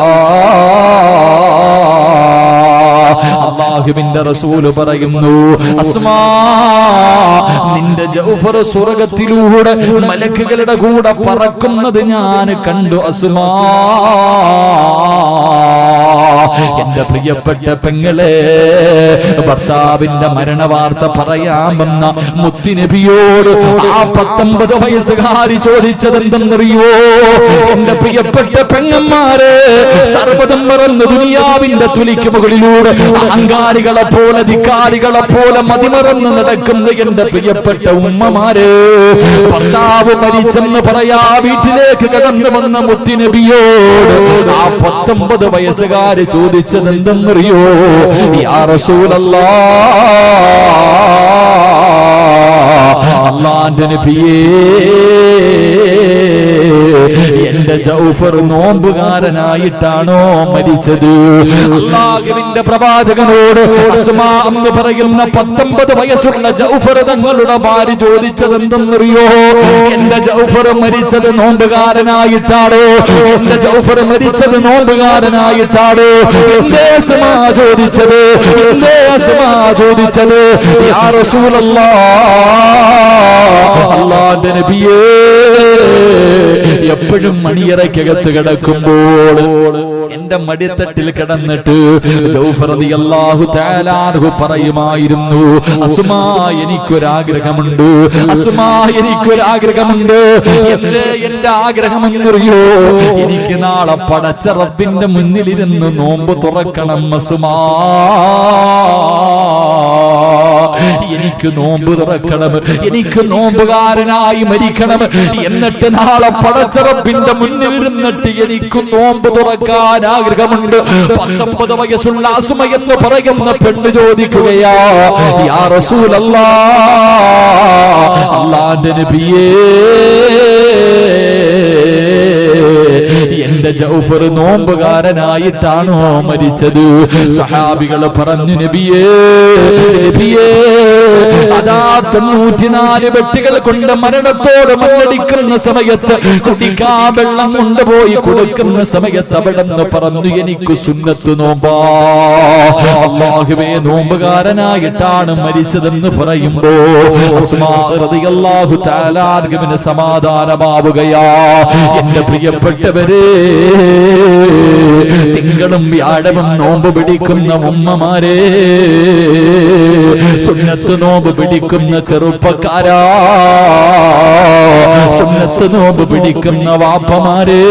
അല്ലാഹുവിന്റെ റസൂല് പറയുന്നു, അസ്മാ, നിന്റെ ജൗഫർ സ്വർഗ്ഗത്തിലൂടെ മലക്കുകളുടെ കൂടെ പറക്കുന്നത് ഞാൻ കണ്ടു. അസ്മാ, എന്റെ പ്രിയപ്പെട്ട പെങ്ങളെ, ഭർത്താവിന്റെ മരണവാർത്ത പറയാമെന്ന മുത്തുനബിയോട് ആ 19 വയസ്സുകാരി ചോദിച്ചതെന്തെന്നറിയോ? എന്റെ പ്രിയപ്പെട്ട പെങ്ങന്മാരെ, സർവ്വതം മറന്ന് ദുനിയാവിന്റെ തുലിക്ക് മുകളിലൂടെ അഹങ്കാരികളെ പോലെ, ധിക്കാരികളെ പോലെ മതിമറന്ന് നടക്കുന്ന എന്റെ പ്രിയപ്പെട്ട ഉമ്മമാരെ, ഭർത്താവ് മരിച്ചെന്ന് പറയാ വീട്ടിലേക്ക് കടന്നു വന്ന മുത്തുനബിയോട് ആ 19 വയസ്സുകാര് ചോദിച്ചത് എന്തെന്നറിയോ? യാ റസൂലല്ലാഹ്, അല്ലാഹുവിന്റെ നബിയേ, എന്റെ ജൗഫർ നോമ്പുകാരനായിട്ടാണോ മരിച്ചത്? അല്ലാഹുവിന്റെ പ്രവാചകനോട് അസ്മാ എന്ന് പറയുന്ന 19 വയസ്സുള്ള ജൗഫർ തങ്ങളുടെ ഭാര്യ ചോദിച്ചത് എന്തെന്നറിയോ? എന്റെ ജൗഫർ മരിച്ചത് നോമ്പുകാരനായിട്ടാണോ? എന്റെ ജൗഫർ മരിച്ചത് നോമ്പുകാരനായിട്ടാണോ? എന്റെ അസ്മാ ചോദിച്ചത്, എന്റെ അസ്മാ ചോദിച്ചത്, യാ റസൂലല്ലാഹ്, അല്ലാഹുവിന്റെ നബിയേ, എപ്പോഴും മണിയറയ്ക്കകത്ത് കിടക്കുമ്പോൾ എന്റെ മടിത്തട്ടിൽ കിടന്നിട്ട് ജൗഫർ റളിയല്ലാഹു തആല അൻഹു പറയുമായിരുന്നു, അസ്മാ എനിക്കൊരാഗ്രഹമുണ്ട്, അസ്മാ എനിക്കൊരാഗ്രഹമുണ്ട്. എന്റെ ആഗ്രഹം എന്നറിയോ? എനിക്ക് നാളെ പടച്ച റബ്ബിന്റെ മുന്നിലിരുന്ന് നോമ്പ് തുറക്കണം അസ്മാ, എനിക്ക് നോമ്പ് തുറക്കണം, എനിക്ക് നോമ്പുകാരനായി മരിക്കണം. എന്നിട്ട് നാളെ പടച്ച റബ്ബിന്റെ മുന്നിലിരുന്നിട്ട് എനിക്ക് നോമ്പ് തുറക്കാൻ ആഗ്രഹമുണ്ട്. 19 വയസ്സുള്ള അസ്മ എന്ന് പറയുന്ന പെണ്ണ് ചോദിക്കുകയാ, യാ റസൂലല്ലാഹ്, അല്ലാഹുവിന്റെ നബിയേ, എന്റെ ജൗഫർ നോമ്പുകാരനായിട്ടാണോ മരിച്ചത്? സഹാബികൾ പറഞ്ഞു, നബിയേ, നബിയേ, അതാ 94 വെട്ടുകൾ കൊണ്ട് മരണത്തോട് മല്ലടിക്കുന്ന സമയത്ത് കുടിക്കാൻ വെള്ളം കൊണ്ടുപോയി കൊടുക്കുന്ന സമയത്ത് അവിടെന്ന് പറഞ്ഞു, എനിക്ക് സുന്നത്ത് നോമ്പാ, അല്ലാഹുവേ, നോമ്പുകാരനായിട്ടാണ് മരിച്ചതെന്ന് പറയുമ്പോ അസ്മാ റളിയല്ലാഹു തആല അൻഹുവിന് സമാധാനമാവുകയാ. എന്റെ പ്രിയപ്പെട്ടവരെ, തിങ്കളും വ്യാഴവും നോമ്പ് പിടിക്കുന്ന ഉമ്മമാരെ, സുന്നത്ത് നോമ്പ് പിടിക്കുന്ന ചെറുപ്പക്കാരാ, സുന്നത്ത് നോമ്പ് പിടിക്കുന്ന വാപ്പമാരെ,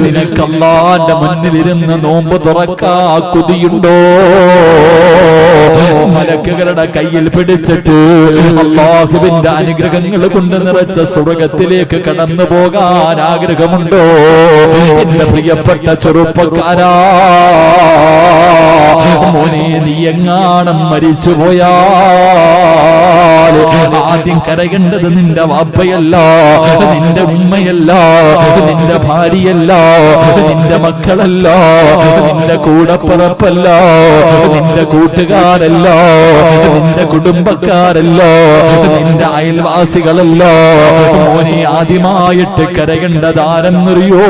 നിനക്ക് അല്ലാഹുവിന്റെ മുന്നിലിരുന്ന് നോമ്പ് തുറക്കാ കൊതിയുണ്ടോ? മലക്കുകളുടെ കയ്യിൽ പിടിച്ചിട്ട് അല്ലാഹുവിന്റെ അനുഗ്രഹങ്ങൾ കൊണ്ട് നിറച്ച സ്വർഗ്ഗത്തിലേക്ക് കടന്നു പോകാൻ ആഗ്രഹമുണ്ടോ? എന്റെ പ്രിയപ്പെട്ട ചെറുപ്പക്കാരാ, മോനെ, നീ എങ്ങാണം മരിച്ചു പോയാൽ ആദ്യം കരയേണ്ടത് നിന്റെ വാപ്പയല്ല, നിന്റെ ഉമ്മയല്ല, നിന്റെ ഭാര്യയല്ല, നിന്റെ മക്കളല്ല, നിന്റെ കൂടപ്പിറപ്പല്ല, നിന്റെ കൂട്ടുകാരല്ല, നിന്റെ കുടുംബക്കാരല്ല, നിന്റെ അയൽവാസികളല്ല. മോനെ, ആദ്യമായിട്ട് കരയേണ്ടതാരെന്നറിയോ?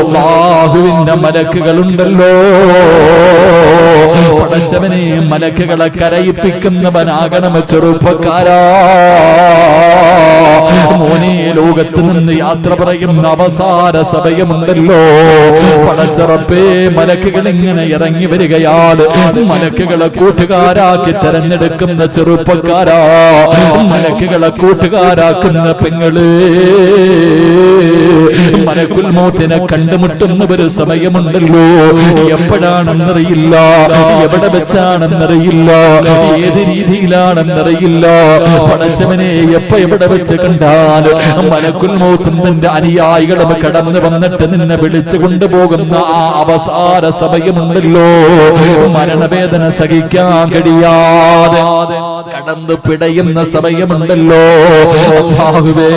അല്ലാഹുവിന്റെ മലക്കുകളുണ്ടല്ലോ. പടച്ചവനെ, മലക്കുകളെ കരയിപ്പിക്കുന്നവനാകണം ചെറുപ്പക്കാരാ. മോനെ, ലോകത്ത് നിന്ന് യാത്ര പറയുന്ന അവസാന സമയമുണ്ടല്ലോ. പടച്ച റബ്ബേ, മലക്കുകൾ ഇങ്ങനെ ഇറങ്ങി വരികയാണ്. മലക്കുകളെ കൂട്ടുകാരാക്കി തെരഞ്ഞെടുക്കുന്ന ചെറുപ്പക്കാരാ, മലക്കുകളെ കൂട്ടുകാരാക്കുന്ന പെങ്ങള്, മലക്കുൽ മൗത്തിനെ കണ്ടുമുട്ടുന്ന ഒരു സമയമുണ്ടല്ലോ. എപ്പോഴാണെന്നറിയില്ല, എവിടെ വെച്ചാണെന്നറിയില്ല, ഏത് രീതിയിലാണെന്നറിയില്ല. പടച്ചവനെ, എവിടെ വെച്ച് കണ്ടാൽ മലക്കുൽ മൗത്തും തന്റെ അനുയായികളും കടന്നു വന്നിട്ട് നിന്നെ വിളിച്ചു കൊണ്ടുപോകുന്ന ആ അവസാന സമയമുണ്ടല്ലോ. മരണവേദന സഹിക്കാൻ കഴിയാതെ കടന്നു പിടയുന്ന സമയമുണ്ടല്ലോ. അല്ലാഹുവേ,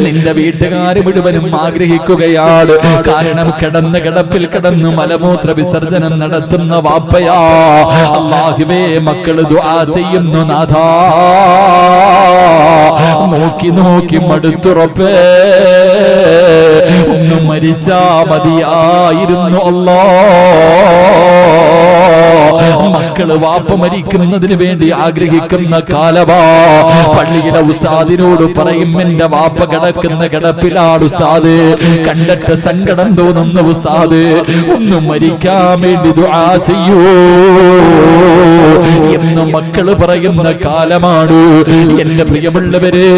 നിന്റെ വീട്ടുകാർ മുഴുവനും ആഗ്രഹിക്കുകയാണ്. കാരണം കിടന്ന് കിടപ്പിൽ കിടന്ന് മലമൂത്ര വിസർജനം നടത്തുന്ന വാപ്പയാ. അല്ലാഹുവേ, മക്കള് ദുആ ചെയ്യുന്നു, നാഥാ, നോക്കി നോക്കി മടുത്തുറപ്പേ, ഒന്ന് മരിച്ചാ മതിയായിരുന്നു അല്ലാ. മക്കള് വാപ്പ മരിക്കുന്നതിന് വേണ്ടി ആഗ്രഹിക്കുന്ന കാലവാ. പള്ളിയിലെ ഉസ്താദിനോട് പറയും, എന്റെ വാപ്പ കിടക്കുന്ന കിടപ്പിലാണ് ഉസ്താദ്, കണ്ടിട്ട് സങ്കടം തോന്നുന്ന ഉസ്താദ്, ഒന്ന് മരിക്കാൻ വേണ്ടി ദുആ ചെയ്യൂ എന്ന് മക്കള് പറയുന്ന കാലമാണ്. എന്റെ പ്രിയമുള്ളവരെ,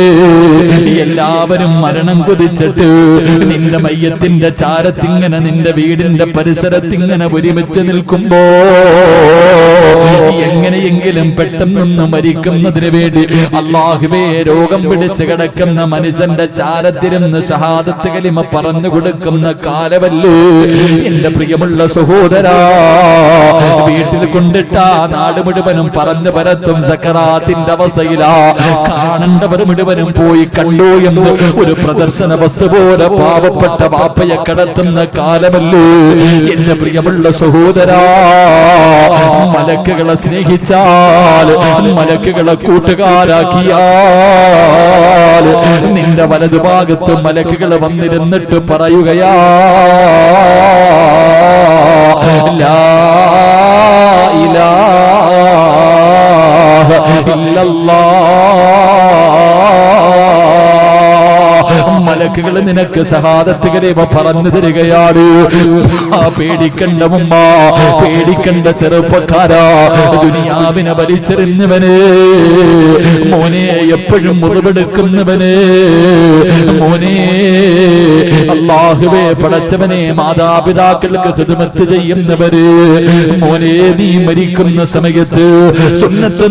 എല്ലാവരും മരണം കൊതിച്ചിട്ട് നിന്റെ മയ്യത്തിന്റെ ചാരത്തിങ്ങനെ നിന്റെ വീടിന്റെ പരിസരത്തിങ്ങനെ ഒരുമിച്ച് നിൽക്കുമ്പോ എങ്ങനെയെങ്കിലും പെട്ടെന്നൊന്ന് മരിക്കുന്നതിന് വേണ്ടി അല്ലാഹുവേ രോഗം പിടിച്ച് കിടക്കുന്ന മനുഷ്യന്റെ ചാരത്തിരുന്ന് ഷഹാദത്ത് കലിമ പറഞ്ഞു കൊടുക്കുന്ന കാലമല്ലേ എന്റെ പ്രിയമുള്ള സഹോദരാ. വീട്ടിൽ കൊണ്ടിട്ടാ നാട് മുഴുവനും പറഞ്ഞു പരത്തും സക്കറാത്തിന്റെ അവസ്ഥയിലാ. കാണേണ്ടവർ മുഴുവനും പോയി കണ്ടു എന്ന് ഒരു പ്രദർശന വസ്തു പോലെ പാവപ്പെട്ട വാപ്പയെ കടത്തുന്ന കാലമല്ലേ എന്റെ പ്രിയമുള്ള സഹോദരാ. മലക്കുകളെ സ്നേഹിച്ചാൽ, മലക്കുകളെ കൂട്ടുകാരാക്കിയാൽ നിന്റെ വലതുഭാഗത്ത് മലക്കുകൾ വന്നിരുന്നിട്ട് പറയുകയാ ലാ ഇലാഹ ഇല്ലല്ലാഹ്. മലക്കുകൾ നിനക്ക് ഷഹാദത്ത് കലിമ പറഞ്ഞു തരികയാണ്. പേടിക്കണ്ട ഉമ്മ, പേടിക്കണ്ട ചെറുപ്പക്കാരാ, ദുനിയാവിനെ വലിച്ചെറിഞ്ഞവന്, മോനെ എപ്പോഴും മുറിവെടുക്കുന്നവന്, മോനെ അല്ലാഹുവേ പടച്ചവനെ മാതാപിതാക്കൾക്ക് ഖിദ്മത്ത് ചെയ്യുന്നവര്, മോനെ നീ മരിക്കുന്ന സമയത്ത് സുന്നത്ത്